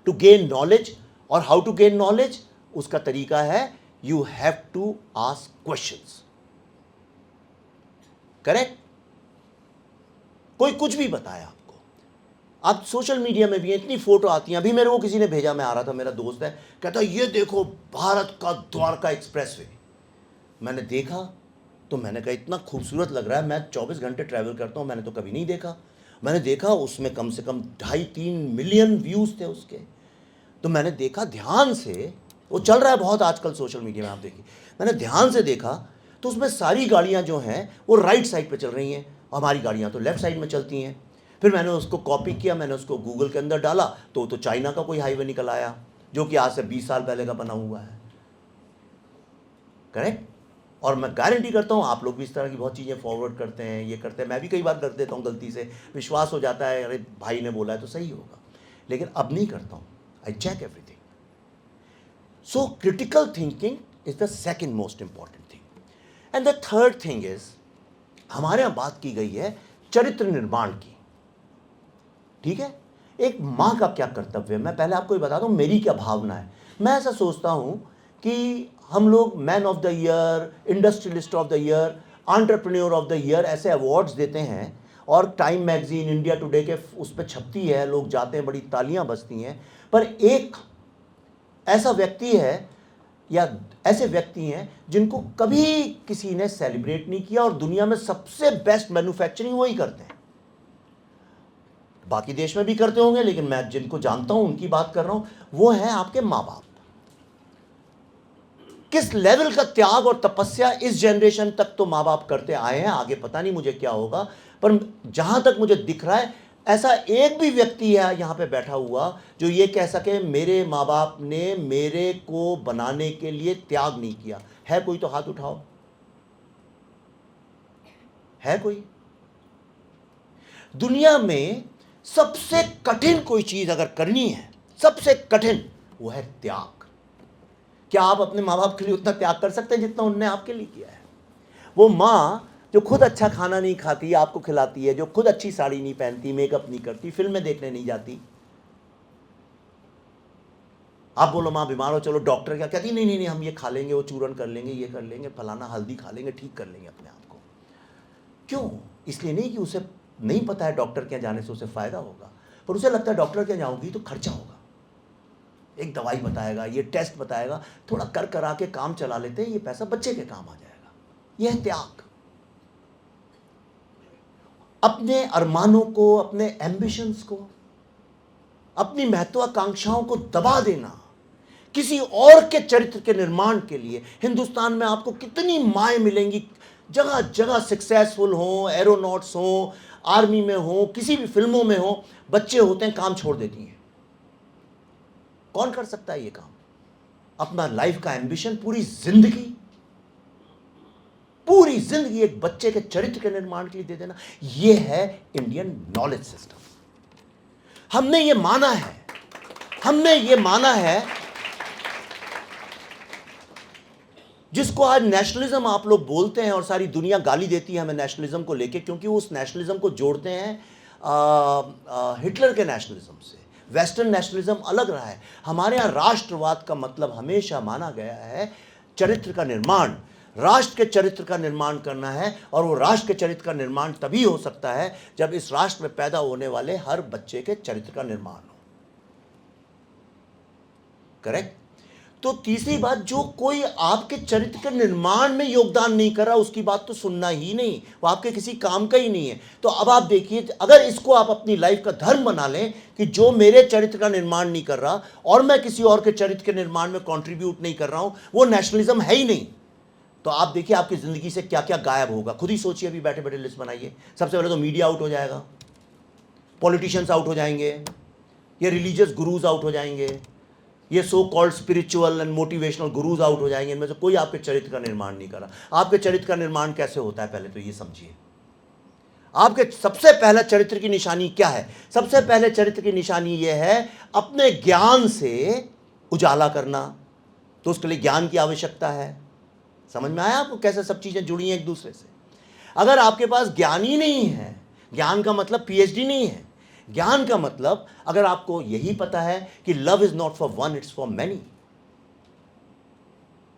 टू गेन नॉलेज। और हाउ टू गेन नॉलेज, उसका तरीका है you have to ask questions. Correct? कोई कुछ भी बताया आपको, आप सोशल मीडिया में भी इतनी फोटो आती हैं। अभी मेरे को किसी ने भेजा, मैं आ रहा था, मेरा दोस्त है, कहता ये देखो भारत का द्वारका एक्सप्रेसवे। मैंने देखा तो मैंने कहा इतना खूबसूरत लग रहा है, मैं 24 घंटे ट्रैवल करता हूँ, मैंने तो कभी नहीं देखा। मैंने देखा उसमें कम से कम 2.5-3 मिलियन व्यूज़ थे उसके। तो मैंने देखा ध्यान से, वो चल रहा है बहुत आजकल सोशल मीडिया में, आप देखिए। मैंने ध्यान से देखा तो उसमें सारी गाड़ियाँ जो हैं वो राइट साइड पे चल रही हैं, हमारी गाड़ियाँ तो लेफ़्ट साइड में चलती हैं। फिर मैंने उसको कॉपी किया, मैंने उसको गूगल के अंदर डाला तो चाइना का कोई हाईवे निकल आया जो कि आज से 20 साल पहले का बना हुआ है। करेक्ट? और मैं गारंटी करता हूँ आप लोग भी इस तरह की बहुत चीज़ें फॉरवर्ड करते हैं, ये करते हैं। मैं भी कई बार कर देता हूँ गलती से, विश्वास हो जाता है अरे भाई ने बोला है तो सही होगा, लेकिन अब नहीं करता हूँ। I check everything. So critical thinking is the second most important thing. And the third thing is, हमारे यहाँ बात की गई है चरित्र निर्माण की। ठीक है? एक माँ का क्या कर्तव्य है, मैं पहले आपको ये बता दूँ मेरी क्या भावना है। मैं ऐसा सोचता हूँ कि हम लोग man of the year, industrialist of the year, entrepreneur of the year ऐसे अवार्ड्स देते हैं, और टाइम मैगजीन, इंडिया टुडे के उस पर छपती है, लोग जाते हैं, बड़ी तालियां बजती हैं। पर एक ऐसा व्यक्ति है या ऐसे व्यक्ति हैं जिनको कभी किसी ने सेलिब्रेट नहीं किया, और दुनिया में सबसे बेस्ट मैन्युफैक्चरिंग वही करते हैं। बाकी देश में भी करते होंगे, लेकिन मैं जिनको जानता हूं उनकी बात कर रहा हूं, वो हैं आपके माँ बाप। किस लेवल का त्याग और तपस्या इस जनरेशन तक तो माँ बाप करते आए हैं, आगे पता नहीं मुझे क्या होगा, पर जहां तक मुझे दिख रहा है ऐसा एक भी व्यक्ति है यहां पे बैठा हुआ जो ये कह सके मेरे माँ बाप ने मेरे को बनाने के लिए त्याग नहीं किया है। कोई तो हाथ उठाओ, है कोई? दुनिया में सबसे कठिन कोई चीज अगर करनी है, सबसे कठिन, वो है त्याग। क्या आप अपने माँ बाप के लिए उतना त्याग कर सकते हैं जितना उन्होंने आपके लिए किया है? वो माँ जो खुद अच्छा खाना नहीं खाती, आपको खिलाती है, जो खुद अच्छी साड़ी नहीं पहनती, मेकअप नहीं करती, फिल्में देखने नहीं जाती। आप बोलो माँ बीमार हो, चलो डॉक्टर क्या कहती, नहीं नहीं नहीं हम ये खा लेंगे, वो चूरन कर लेंगे, ये कर लेंगे, फलाना हल्दी खा लेंगे, ठीक कर लेंगे अपने आप को। क्यों? इसलिए नहीं कि उसे नहीं पता है डॉक्टर के जाने से उसे फायदा होगा, पर उसे लगता है डॉक्टर के जाऊंगी तो खर्चा होगा, एक दवाई बताएगा, ये टेस्ट बताएगा, थोड़ा कर करा के काम चला लेते हैं, ये पैसा बच्चे के काम आ जाएगा। यह है त्याग। अपने अरमानों को, अपने एम्बिशंस को, अपनी महत्वाकांक्षाओं को दबा देना किसी और के चरित्र के निर्माण के लिए। हिंदुस्तान में आपको कितनी माएँ मिलेंगी, जगह जगह सक्सेसफुल हो, एरोनॉट्स हो, आर्मी में हो, किसी भी फिल्मों में हो, बच्चे होते हैं काम छोड़ देती हैं। कौन कर सकता है ये काम? अपना लाइफ का एम्बिशन, पूरी जिंदगी एक बच्चे के चरित्र के निर्माण के लिए दे देना, यह है इंडियन नॉलेज सिस्टम। हमने ये माना है, जिसको आज नेशनलिज्म आप लोग बोलते हैं और सारी दुनिया गाली देती है हमें नेशनलिज्म को लेके, क्योंकि वो उस नेशनलिज्म को जोड़ते हैं हिटलर के नेशनलिज्म से। वेस्टर्न नेशनलिज्म अलग रहा है। हमारे यहाँ राष्ट्रवाद का मतलब हमेशा माना गया है चरित्र का निर्माण, राष्ट्र के चरित्र का निर्माण करना है, और वो राष्ट्र के चरित्र का निर्माण तभी हो सकता है जब इस राष्ट्र में पैदा होने वाले हर बच्चे के चरित्र का निर्माण हो। करेक्ट? तो तीसरी बात, जो कोई आपके चरित्र के निर्माण में योगदान नहीं कर रहा, उसकी बात तो सुनना ही नहीं, वो आपके किसी काम का ही नहीं है। तो अब आप देखिए, अगर इसको आप अपनी लाइफ का धर्म बना लें कि जो मेरे चरित्र का निर्माण नहीं कर रहा और मैं किसी और के चरित्र के निर्माण में कंट्रीब्यूट नहीं कर रहा हूं, वो नेशनलिज्म है ही नहीं। तो आप देखिए आपकी जिंदगी से क्या क्या गायब होगा। खुद ही सोचिए, अभी बैठे बैठे लिस्ट बनाइए। सबसे पहले तो मीडिया आउट हो जाएगा, पॉलिटिशियंस आउट हो जाएंगे, ये रिलीजियस गुरुज आउट हो जाएंगे, ये so called spiritual and motivational gurus out हो जाएंगे। इनमें से कोई आपके चरित्र का निर्माण नहीं कर रहा। आपके चरित्र का निर्माण कैसे होता है, पहले तो ये समझिए। आपके सबसे पहला चरित्र की निशानी क्या है? सबसे पहले चरित्र की निशानी यह है अपने ज्ञान से उजाला करना। तो उसके लिए ज्ञान की आवश्यकता है। समझ में आया आपको कैसे सब चीज़ें जुड़ी हैं एक दूसरे से? अगर आपके पास ज्ञान ही नहीं है, ज्ञान का मतलब पीएचडी नहीं है, ज्ञान का मतलब अगर आपको यही पता है कि love is not for one, it's for many.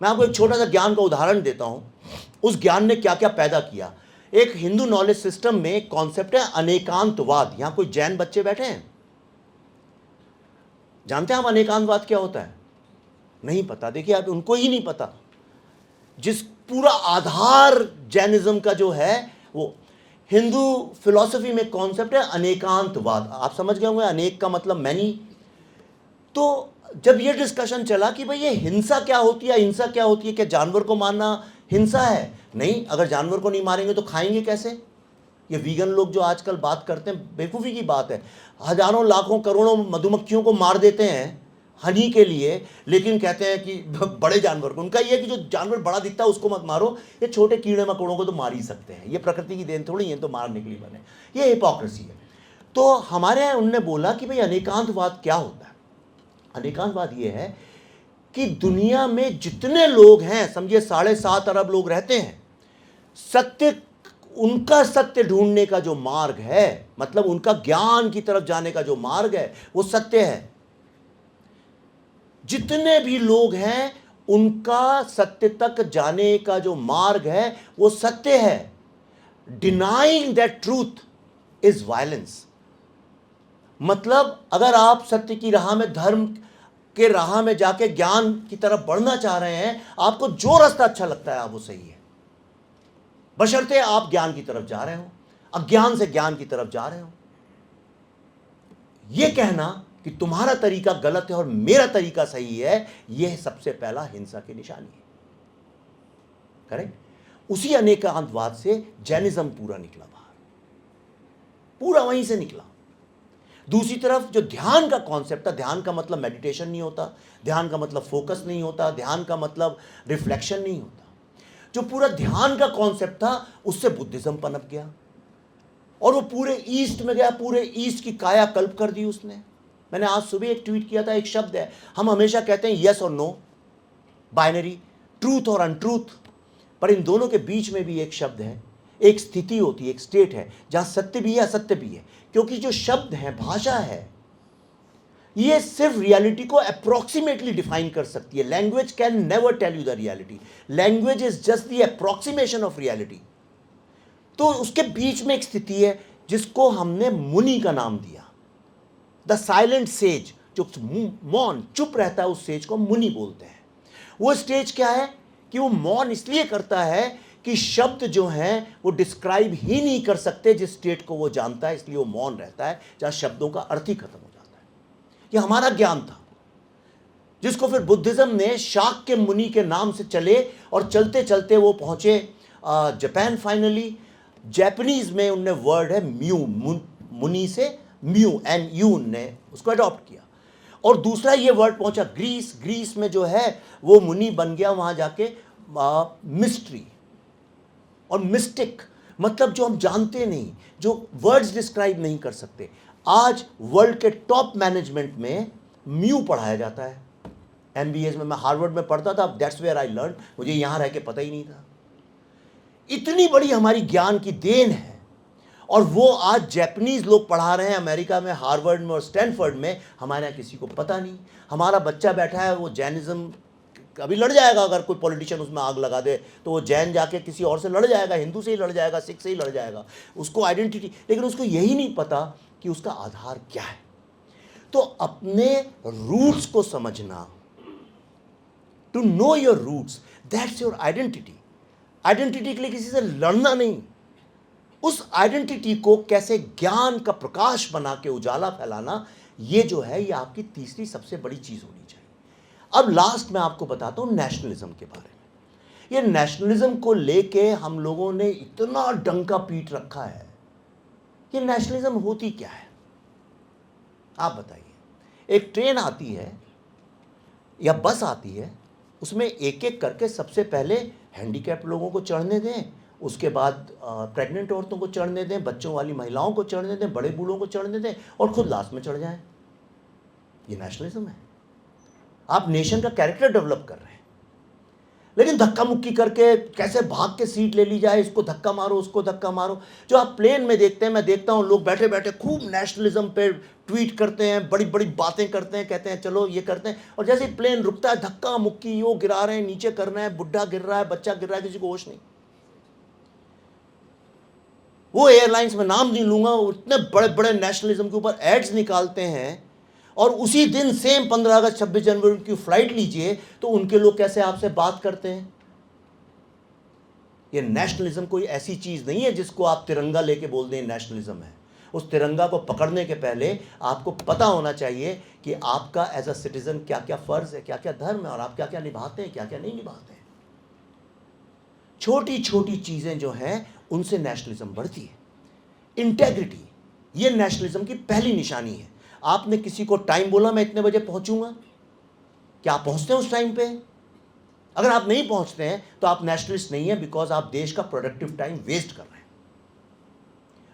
मैं आपको एक छोटा सा ज्ञान का उदाहरण देता हूं, उस ज्ञान ने क्या क्या पैदा किया। एक हिंदू नॉलेज सिस्टम में एक कॉन्सेप्ट है अनेकांतवाद। यहां कोई जैन बच्चे बैठे हैं, जानते हैं आप अनेकांतवाद क्या होता है? नहीं पता। देखिए, आप उनको ही नहीं पता जिस पूरा आधार जैनिज्म का जो है, वो हिंदू फिलॉसफी में कॉन्सेप्ट है अनेकांतवाद। आप समझ गए होंगे, अनेक का मतलब मैनी। तो जब ये डिस्कशन चला कि भाई ये हिंसा क्या होती है, हिंसा क्या होती है, क्या जानवर को मारना हिंसा है? नहीं, अगर जानवर को नहीं मारेंगे तो खाएंगे कैसे? ये वीगन लोग जो आजकल बात करते हैं, बेवकूफ़ी की बात है। हजारों लाखों करोड़ों मधुमक्खियों को मार देते हैं हनी के लिए, लेकिन कहते हैं कि बड़े जानवर को, उनका ये है कि जो जानवर बड़ा दिखता है उसको मत मारो, ये छोटे कीड़े मकोड़ों को तो मार ही सकते हैं, ये प्रकृति की देन थोड़ी है तो मारने के लिए बने। ये हिपोक्रेसी है। तो हमारे यहाँ उनने बोला कि भाई अनेकांतवाद क्या होता है? अनेकांतवाद ये है कि दुनिया में जितने लोग हैं, समझिए 7.5 अरब लोग रहते हैं, सत्य, उनका सत्य ढूंढने का जो मार्ग है, मतलब उनका ज्ञान की तरफ जाने का जो मार्ग है, वो सत्य है। जितने भी लोग हैं उनका सत्य तक जाने का जो मार्ग है वो सत्य है। Denying that truth is violence. मतलब अगर आप सत्य की राह में, धर्म के राह में जाके ज्ञान की तरफ बढ़ना चाह रहे हैं, आपको जो रास्ता अच्छा लगता है आप वो सही है, बशर्ते आप ज्ञान की तरफ जा रहे हो, अज्ञान से ज्ञान की तरफ जा रहे हो। यह कहना कि तुम्हारा तरीका गलत है और मेरा तरीका सही है, यह सबसे पहला हिंसा की निशानी है। करेक्ट? उसी अनेकांतवाद से जैनिज्म पूरा निकला बाहर, पूरा वहीं से निकला। दूसरी तरफ जो ध्यान का कॉन्सेप्ट था, ध्यान का मतलब मेडिटेशन नहीं होता, ध्यान का मतलब फोकस नहीं होता, ध्यान का मतलब रिफ्लेक्शन नहीं होता। जो पूरा ध्यान का कॉन्सेप्ट था उससे बुद्धिज्म पनप गया और वो पूरे ईस्ट में गया, पूरे ईस्ट की कायाकल्प कर दी उसने। मैंने आज सुबह एक ट्वीट किया था, एक शब्द है, हम हमेशा कहते हैं यस और नो, बाइनरी, ट्रूथ और अनट्रूथ, पर इन दोनों के बीच में भी एक शब्द है, एक स्थिति होती है, एक स्टेट है जहां सत्य भी है, असत्य भी है। क्योंकि जो शब्द है, भाषा है, ये सिर्फ रियलिटी को अप्रोक्सीमेटली डिफाइन कर सकती है। Language can never tell you the reality, language is just the approximation of reality. तो उसके बीच में एक स्थिति है जिसको हमने मुनि का नाम दिया, द साइलेंट सेज, जो मौन चुप रहता है, उस सेज को मुनि बोलते हैं। वो स्टेज क्या है कि वो मौन इसलिए करता है कि शब्द जो हैं वो डिस्क्राइब ही नहीं कर सकते जिस स्टेट को वो जानता है, इसलिए वो मौन रहता है, जहां शब्दों का अर्थ ही खत्म हो जाता है। ये हमारा ज्ञान था, जिसको फिर बुद्धिज्म ने शाक्य मुनि के नाम से चले, और चलते चलते वो पहुंचे जापान। फाइनली जापानीज में उनने वर्ड है म्यू, मुनि से म्यू, एन यू, ने उसको अडॉप्ट किया। और दूसरा ये वर्ड पहुंचा ग्रीस, ग्रीस में जो है वो मुनि बन गया वहां जाके मिस्ट्री और मिस्टिक, मतलब जो हम जानते नहीं, जो वर्ड्स डिस्क्राइब नहीं कर सकते। आज वर्ल्ड के टॉप मैनेजमेंट में म्यू पढ़ाया जाता है। एमबीए में मैं हार्वर्ड में पढ़ता था, दैट्स वेयर आई लर्न, मुझे यहां रह के पता ही नहीं था। इतनी बड़ी हमारी ज्ञान की देन है, और वो आज जापानीज लोग पढ़ा रहे हैं अमेरिका में, हार्वर्ड में और स्टैनफोर्ड में, हमारे यहाँ किसी को पता नहीं। हमारा बच्चा बैठा है, वो जैनिज्म अभी लड़ जाएगा, अगर कोई पॉलिटिशियन उसमें आग लगा दे तो वो जैन जाके किसी और से लड़ जाएगा, हिंदू से ही लड़ जाएगा, सिख से ही लड़ जाएगा, उसको आइडेंटिटी, लेकिन उसको यही नहीं पता कि उसका आधार क्या है। तो अपने रूट्स को समझना, to know your roots, that's your identity. Identity के लिए किसी से लड़ना नहीं, उस आइडेंटिटी को कैसे ज्ञान का प्रकाश बना के उजाला फैलाना, ये जो है ये आपकी तीसरी सबसे बड़ी चीज होनी चाहिए। अब लास्ट मैं आपको बताता हूं नेशनलिज्म के बारे में। ये नेशनलिज्म को लेके हम लोगों ने इतना डंका पीट रखा है। ये नेशनलिज्म होती क्या है आप बताइए? एक ट्रेन आती है या बस आती है, उसमें एक एक करके सबसे पहले हैंडीकैप लोगों को चढ़ने दें, उसके बाद प्रेग्नेंट औरतों को चढ़ने दें, बच्चों वाली महिलाओं को चढ़ने दें, बड़े बूढ़ों को चढ़ने दें, और खुद लास्ट में चढ़ जाएं। ये नेशनलिज्म है। आप नेशन का कैरेक्टर डेवलप कर रहे हैं। लेकिन धक्का मुक्की करके कैसे भाग के सीट ले ली जाए, इसको धक्का मारो, उसको धक्का मारो। जो आप प्लेन में देखते हैं, मैं देखता हूँ लोग बैठे बैठे खूब नेशनलिज्म पे ट्वीट करते हैं, बड़ी बड़ी बातें करते हैं, कहते हैं चलो ये करते हैं, और जैसे ही प्लेन रुकता है धक्का मुक्की, वो गिरा रहे हैं, नीचे करना है, बुढ़ा गिर रहा है, बच्चा गिर रहा है, किसी को होश नहीं। वो एयरलाइंस में नाम नहीं लूंगा, इतने बड़े बड़े नेशनलिज्म के ऊपर एड्स निकालते हैं, और उसी दिन सेम 15 अगस्त 26 जनवरी की फ्लाइट लीजिए तो उनके लोग कैसे आपसे बात करते हैं। ये नेशनलिज्म कोई ऐसी चीज नहीं है जिसको आप तिरंगा लेके बोल दें नेशनलिज्म है। उस तिरंगा को पकड़ने के पहले आपको पता होना चाहिए कि आपका एज अ सिटीजन क्या क्या फर्ज है, क्या क्या धर्म है, और आप क्या क्या निभाते हैं, क्या क्या नहीं निभाते हैं। छोटी छोटी चीजें जो हैं उनसे नेशनलिज्म बढ़ती है। इंटेग्रिटी, ये नेशनलिज्म की पहली निशानी है। आपने किसी को टाइम बोला मैं इतने बजे पहुंचूंगा, क्या आप पहुंचते हैं उस टाइम पे? अगर आप नहीं पहुंचते हैं तो आप नेशनलिस्ट नहीं है, बिकॉज आप देश का प्रोडक्टिव टाइम वेस्ट कर रहे हैं।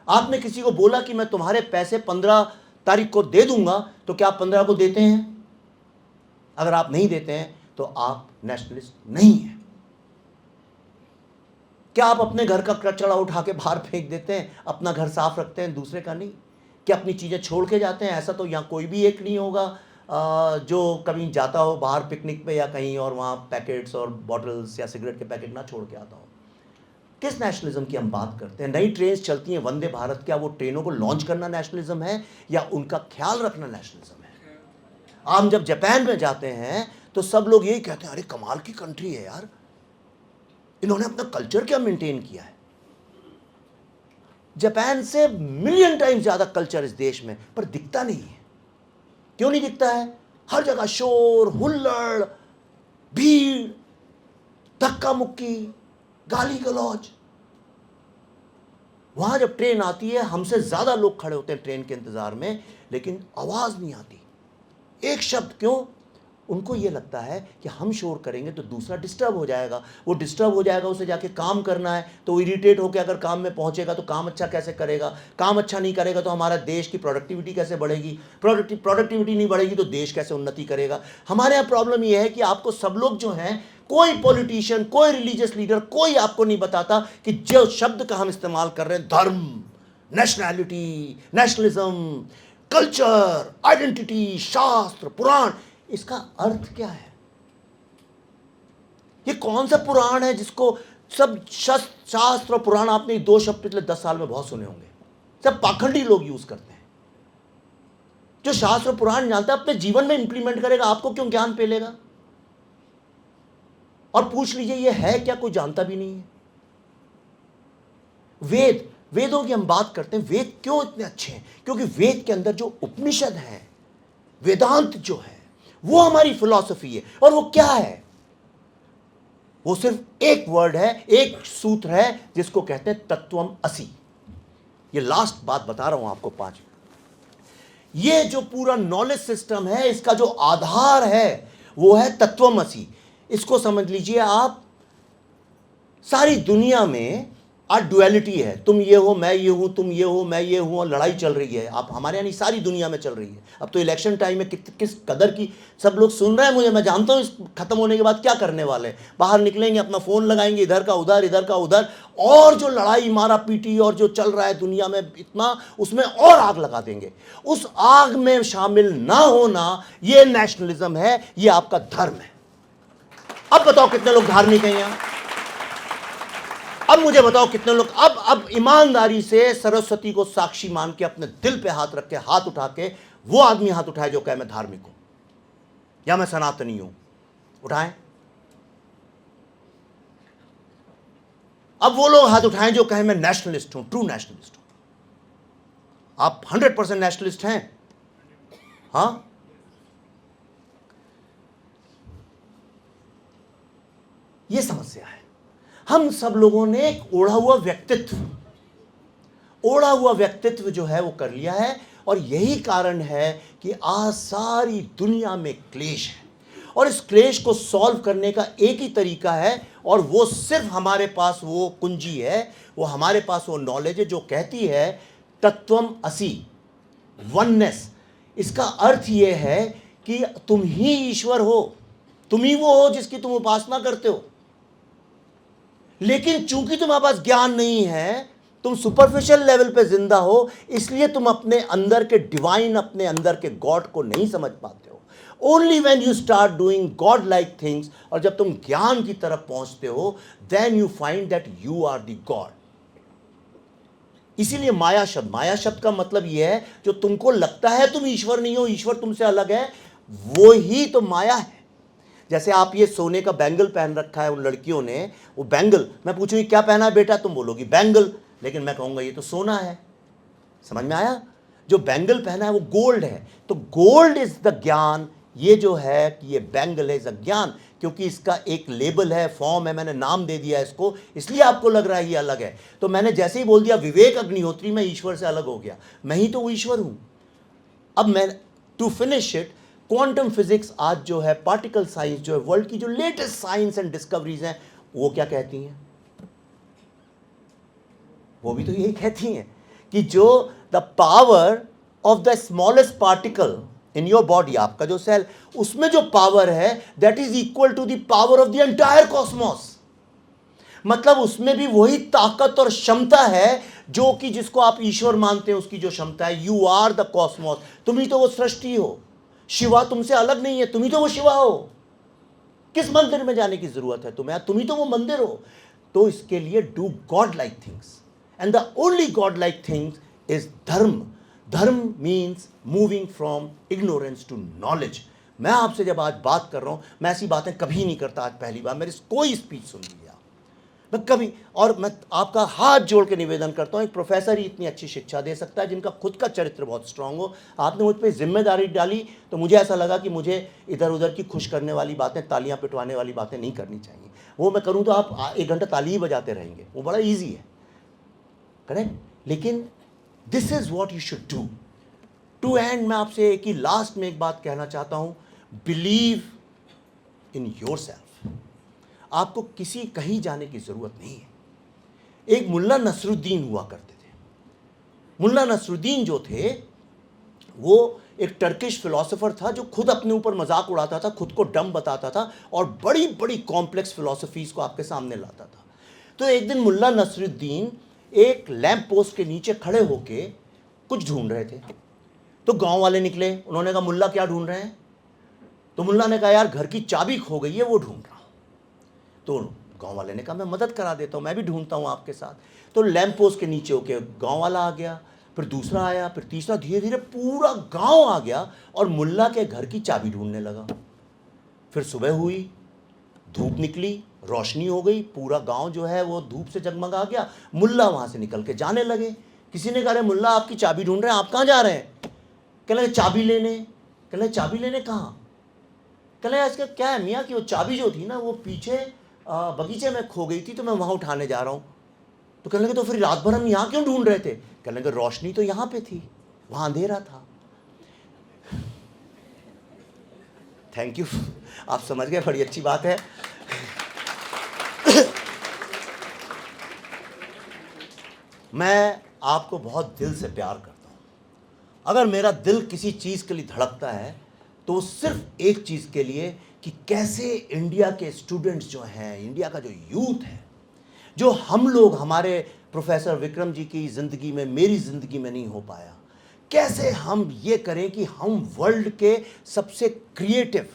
आपने किसी को बोला कि मैं तुम्हारे पैसे 15 तारीख को दे दूंगा, तो क्या आप 15 को देते हैं? अगर आप नहीं देते हैं तो आप नेशनलिस्ट नहीं है। क्या आप अपने घर का कचरा उठा के बाहर फेंक देते हैं, अपना घर साफ रखते हैं, दूसरे का नहीं? क्या अपनी चीज़ें छोड़ के जाते हैं? ऐसा तो यहाँ कोई भी एक नहीं होगा जो कभी जाता हो बाहर पिकनिक पे या कहीं और वहाँ पैकेट्स और बॉटल्स या सिगरेट के पैकेट ना छोड़ के आता हो। किस नेशनलिज्म की हम बात करते हैं? नई ट्रेन चलती हैं वंदे भारत, क्या वो ट्रेनों को लॉन्च करना नेशनलिज्म है या उनका ख्याल रखना नेशनलिज्म है? हम जब जापान में जाते हैं तो सब लोग यही कहते हैं, अरे कमाल की कंट्री है यार, इन्होंने अपना कल्चर क्या मेंटेन किया है। जापान से मिलियन टाइम ज्यादा कल्चर इस देश में, पर दिखता नहीं है। क्यों नहीं दिखता है? हर जगह शोर, हुल्लड़, भीड़, धक्का मुक्की, गाली गलौज। वहां जब ट्रेन आती है हमसे ज्यादा लोग खड़े होते हैं ट्रेन के इंतजार में, लेकिन आवाज नहीं आती एक शब्द। क्यों? उनको ये लगता है कि हम शोर करेंगे तो दूसरा डिस्टर्ब हो जाएगा, वो डिस्टर्ब हो जाएगा, उसे जाके काम करना है तो वो इरिटेट होकर अगर काम में पहुंचेगा तो काम अच्छा कैसे करेगा, काम अच्छा नहीं करेगा तो हमारा देश की प्रोडक्टिविटी कैसे बढ़ेगी, प्रोडक्टिविटी नहीं बढ़ेगी तो देश कैसे उन्नति करेगा। हमारे यहाँ प्रॉब्लम ये है कि आपको सब लोग जो हैं, कोई पॉलिटिशियन, कोई रिलीजियस लीडर, कोई आपको नहीं बताता कि जो शब्द का हम इस्तेमाल कर रहे हैं, धर्म, नेशनैलिटी, नेशनलिज्म, कल्चर, आइडेंटिटी, शास्त्र, पुराण, इसका अर्थ क्या है? ये कौन सा पुराण है जिसको सब शास्त्र और पुराण, आपने 2 शब्द पिछले 10 साल में बहुत सुने होंगे, सब पाखंडी लोग यूज करते हैं। जो शास्त्र पुराण जानता है अपने जीवन में इंप्लीमेंट करेगा, आपको क्यों ज्ञान पेलेगा? और पूछ लीजिए ये है क्या, कोई जानता भी नहीं है। वेदों की हम बात करते हैं, वेद क्यों इतने अच्छे हैं? क्योंकि वेद के अंदर जो उपनिषद है, वेदांत जो है, वो हमारी फिलॉसफी है। और वो क्या है? वो सिर्फ एक वर्ड है, एक सूत्र है जिसको कहते हैं तत्वम असि। ये लास्ट बात बता रहा हूं आपको 5। ये जो पूरा नॉलेज सिस्टम है, इसका जो आधार है वो है तत्वम असि। इसको समझ लीजिए आप, सारी दुनिया में आज डुअलिटी है, तुम ये हो मैं ये हूं, तुम ये हो मैं ये हूं, और लड़ाई चल रही है। आप हमारे यहाँ नहीं, सारी दुनिया में चल रही है। अब तो इलेक्शन टाइम में किस कदर की सब लोग सुन रहे हैं मुझे, मैं जानता हूं इस खत्म होने के बाद क्या करने वाले हैं। बाहर निकलेंगे, अपना फोन लगाएंगे, इधर का उधर, इधर का उधर, और जो लड़ाई मारा पीटी और जो चल रहा है दुनिया में इतना, उसमें और आग लगा देंगे। उस आग में शामिल ना होना ये नेशनलिज्म है, ये आपका धर्म है। अब बताओ कितने लोग धार्मिक हैं यहाँ? अब मुझे बताओ कितने लोग अब ईमानदारी से सरस्वती को साक्षी मान के अपने दिल पे हाथ रख के, हाथ उठा के, वो आदमी हाथ उठाए जो कहे मैं धार्मिक हूं या मैं सनातनी हूं। उठाएं। अब वो लोग हाथ उठाएं जो कहे मैं नेशनलिस्ट हूं, ट्रू नेशनलिस्ट हूं। आप 100% नेशनलिस्ट हैं? हां, ये समस्या है। हम सब लोगों ने एक ओढ़ा हुआ व्यक्तित्व जो है वो कर लिया है, और यही कारण है कि आज सारी दुनिया में क्लेश है। और इस क्लेश को सॉल्व करने का एक ही तरीका है, और वो सिर्फ हमारे पास वो कुंजी है, वो हमारे पास वो नॉलेज है जो कहती है तत्वम असि, वननेस। इसका अर्थ ये है कि तुम ही ईश्वर हो, तुम ही वो हो जिसकी तुम उपासना करते हो। लेकिन चूंकि तुम्हारे पास ज्ञान नहीं है, तुम सुपरफिशियल लेवल पे जिंदा हो, इसलिए तुम अपने अंदर के डिवाइन, अपने अंदर के गॉड को नहीं समझ पाते हो। Only when you start doing god like things, और जब तुम ज्ञान की तरफ पहुंचते हो, then you find that you are the god. इसीलिए माया शब्द का मतलब यह है, जो तुमको लगता है तुम ईश्वर नहीं हो, ईश्वर तुमसे अलग है, वो ही तो माया है। जैसे आप ये सोने का बैंगल पहन रखा है उन लड़कियों ने, वो बैंगल, मैं पूछूंगी क्या पहना है बेटा, तुम बोलोगी बैंगल, लेकिन मैं कहूंगा ये तो सोना है। समझ में आया? जो बैंगल पहना है वो गोल्ड है। तो गोल्ड इज द ज्ञान। ये जो है कि ये बैंगल है इज ज्ञान, क्योंकि इसका एक लेबल है, फॉर्म है, मैंने नाम दे दिया इसको, इसलिए आपको लग रहा है ये अलग है। तो मैंने जैसे ही बोल दिया विवेक अग्निहोत्री, मैं ईश्वर से अलग हो गया, मैं ही तो वो ईश्वर हूं। अब मैं to finish it, quantum physics आज जो है, पार्टिकल साइंस जो है, वर्ल्ड की जो लेटेस्ट साइंस एंड डिस्कवरीज हैं, वो क्या कहती हैं? वो भी तो यही कहती हैं कि जो the power of the smallest particle in your body, आपका जो सेल, उसमें जो पावर है that is equal to the power of the entire cosmos. मतलब उसमें भी वही ताकत और क्षमता है जो कि जिसको आप ईश्वर मानते हैं, उसकी जो क्षमता है। यू आर द कॉस्मोस, तुम ही तो वो सृष्टि हो। शिवा तुमसे अलग नहीं है, तुम ही तो वो शिवा हो। किस मंदिर में जाने की जरूरत है तुम्हें? तुम ही तो वो मंदिर हो। तो इसके लिए do god like things, and the only god like things is धर्म। धर्म means moving from ignorance to knowledge. मैं आपसे जब आज बात कर रहा हूं, मैं ऐसी बातें कभी नहीं करता, आज पहली बार मेरी कोई स्पीच सुन ली मैं कभी। और मैं आपका हाथ जोड़ के निवेदन करता हूं, एक प्रोफेसर ही इतनी अच्छी शिक्षा दे सकता है जिनका खुद का चरित्र बहुत स्ट्रांग हो। आपने मुझ पर जिम्मेदारी डाली तो मुझे ऐसा लगा कि मुझे इधर उधर की खुश करने वाली बातें, तालियां पिटवाने वाली बातें नहीं करनी चाहिए। वो मैं करूं तो आप 1 घंटा ताली ही बजाते रहेंगे, वो बड़ा ईजी है, करेक्ट। लेकिन this is what you should do. To end, मैं आपसे एक ही लास्ट में एक बात कहना चाहता हूं, बिलीव इन योर सेल्फ। आपको किसी कहीं जाने की जरूरत नहीं है। एक मुल्ला नसरुद्दीन हुआ करते थे। मुल्ला नसरुद्दीन जो थे, वो एक टर्किश फिलोसोफर था जो खुद अपने ऊपर मजाक उड़ाता था, खुद को डम बताता था और बड़ी बड़ी कॉम्प्लेक्स फिलोसफीज को आपके सामने लाता था। तो एक दिन मुल्ला नसरुद्दीन एक लैंप पोस्ट के नीचे खड़े होके कुछ ढूंढ रहे थे। तो गांव वाले निकले, उन्होंने कहा मुल्ला क्या ढूंढ रहे हैं? तो मुल्ला ने कहा यार घर की चाबी खो गई है, वो ढूंढ रहा हूं। तो गांव वाले ने कहा मैं मदद करा देता हूं, मैं भी ढूंढता हूं आपके साथ। तो लैंप पोस्ट के नीचे होके गांव वाला आ गया, फिर दूसरा आया, फिर तीसरा, धीरे धीरे पूरा गांव आ गया और मुल्ला के घर की चाबी ढूंढने लगा। फिर सुबह हुई, धूप निकली, रोशनी हो गई, पूरा गांव जो है वो धूप से जगमगा गया। मुल्ला वहां से निकल के जाने लगे। किसी ने कहा अरे मुल्ला आपकी चाबी ढूंढ रहे हैं, आप कहाँ जा रहे हैं? कहने लगे चाबी लेने। कहने लगे चाबी लेने कहाँ? कहने लगे इसका क्या है मियाँ कि वो चाबी जो थी ना वो पीछे बगीचे में खो गई थी, तो मैं वहां उठाने जा रहा हूं। तो कहने लगे तो फिर रात भर हम यहां क्यों ढूंढ रहे थे? कहने लगे रोशनी तो यहां पे थी, वहां अंधेरा था। थैंक यू, आप समझ गए, बड़ी अच्छी बात है। मैं आपको बहुत दिल से प्यार करता हूं। अगर मेरा दिल किसी चीज के लिए धड़कता है तो सिर्फ एक चीज के लिए, कि कैसे इंडिया के स्टूडेंट्स जो हैं, इंडिया का जो यूथ है, जो हम लोग, हमारे प्रोफेसर विक्रम जी की ज़िंदगी में, मेरी ज़िंदगी में नहीं हो पाया, कैसे हम ये करें कि हम वर्ल्ड के सबसे क्रिएटिव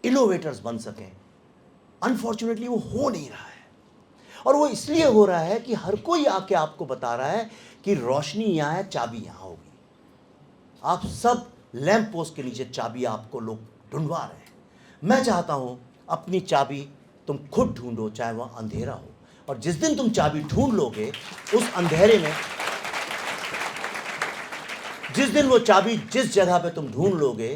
इनोवेटर्स बन सकें। अनफॉर्चुनेटली वो हो नहीं रहा है, और वो इसलिए हो रहा है कि हर कोई आके आपको बता रहा है कि रोशनी यहाँ है, चाबी यहाँ होगी। आप सब लैंप पोस्ट के नीचे चाबी आपको लोग ढूंढवा रहे हैं। मैं चाहता हूं अपनी चाबी तुम खुद ढूंढो, चाहे वह अंधेरा हो। और जिस दिन तुम चाबी ढूंढ लोगे उस अंधेरे में, जिस दिन वो चाबी जिस जगह पे तुम ढूंढ लोगे,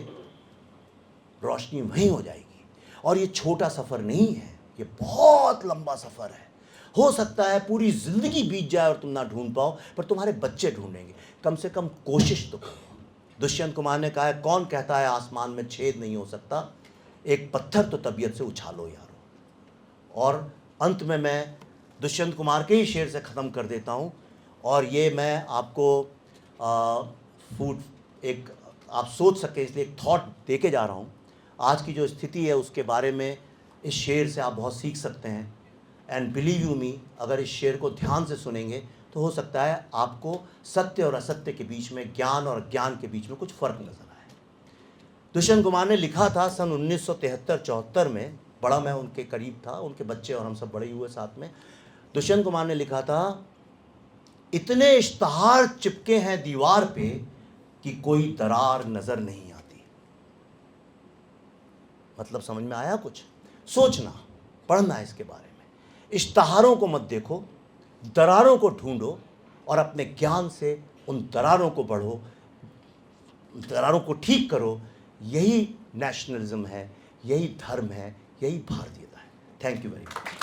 रोशनी वहीं हो जाएगी। और ये छोटा सफर नहीं है, ये बहुत लंबा सफर है। हो सकता है पूरी जिंदगी बीत जाए और तुम ना ढूंढ पाओ, पर तुम्हारे बच्चे ढूंढेंगे। कम से कम कोशिश तो करो। दुष्यंत कुमार ने कहा है, कौन कहता है आसमान में छेद नहीं हो सकता, एक पत्थर तो तबीयत से उछालो यारो। और अंत में मैं दुष्यंत कुमार के ही शेर से ख़त्म कर देता हूँ, और ये मैं आपको फूड एक आप सोच सकें इसलिए एक थॉट दे के जा रहा हूँ। आज की जो स्थिति है उसके बारे में इस शेर से आप बहुत सीख सकते हैं। एंड बिलीव यू मी, अगर इस शेर को ध्यान से सुनेंगे तो हो सकता है आपको सत्य और असत्य के बीच में, ज्ञान और अज्ञान के बीच में कुछ फ़र्क नज़र आए। दुष्यंत कुमार ने लिखा था सन 1973-74 में, बड़ा मैं उनके करीब था, उनके बच्चे और हम सब बड़े हुए साथ में। दुष्यंत कुमार ने लिखा था, इतने इश्तहार चिपके हैं दीवार पे कि कोई दरार नज़र नहीं आती। मतलब समझ में आया कुछ? सोचना, पढ़ना इसके बारे में। इश्तहारों को मत देखो, दरारों को ढूंढो और अपने ज्ञान से उन दरारों को बढ़ो, दरारों को ठीक करो। यही नेशनलिज्म है, यही धर्म है, यही भारतीयता है। Thank you very much.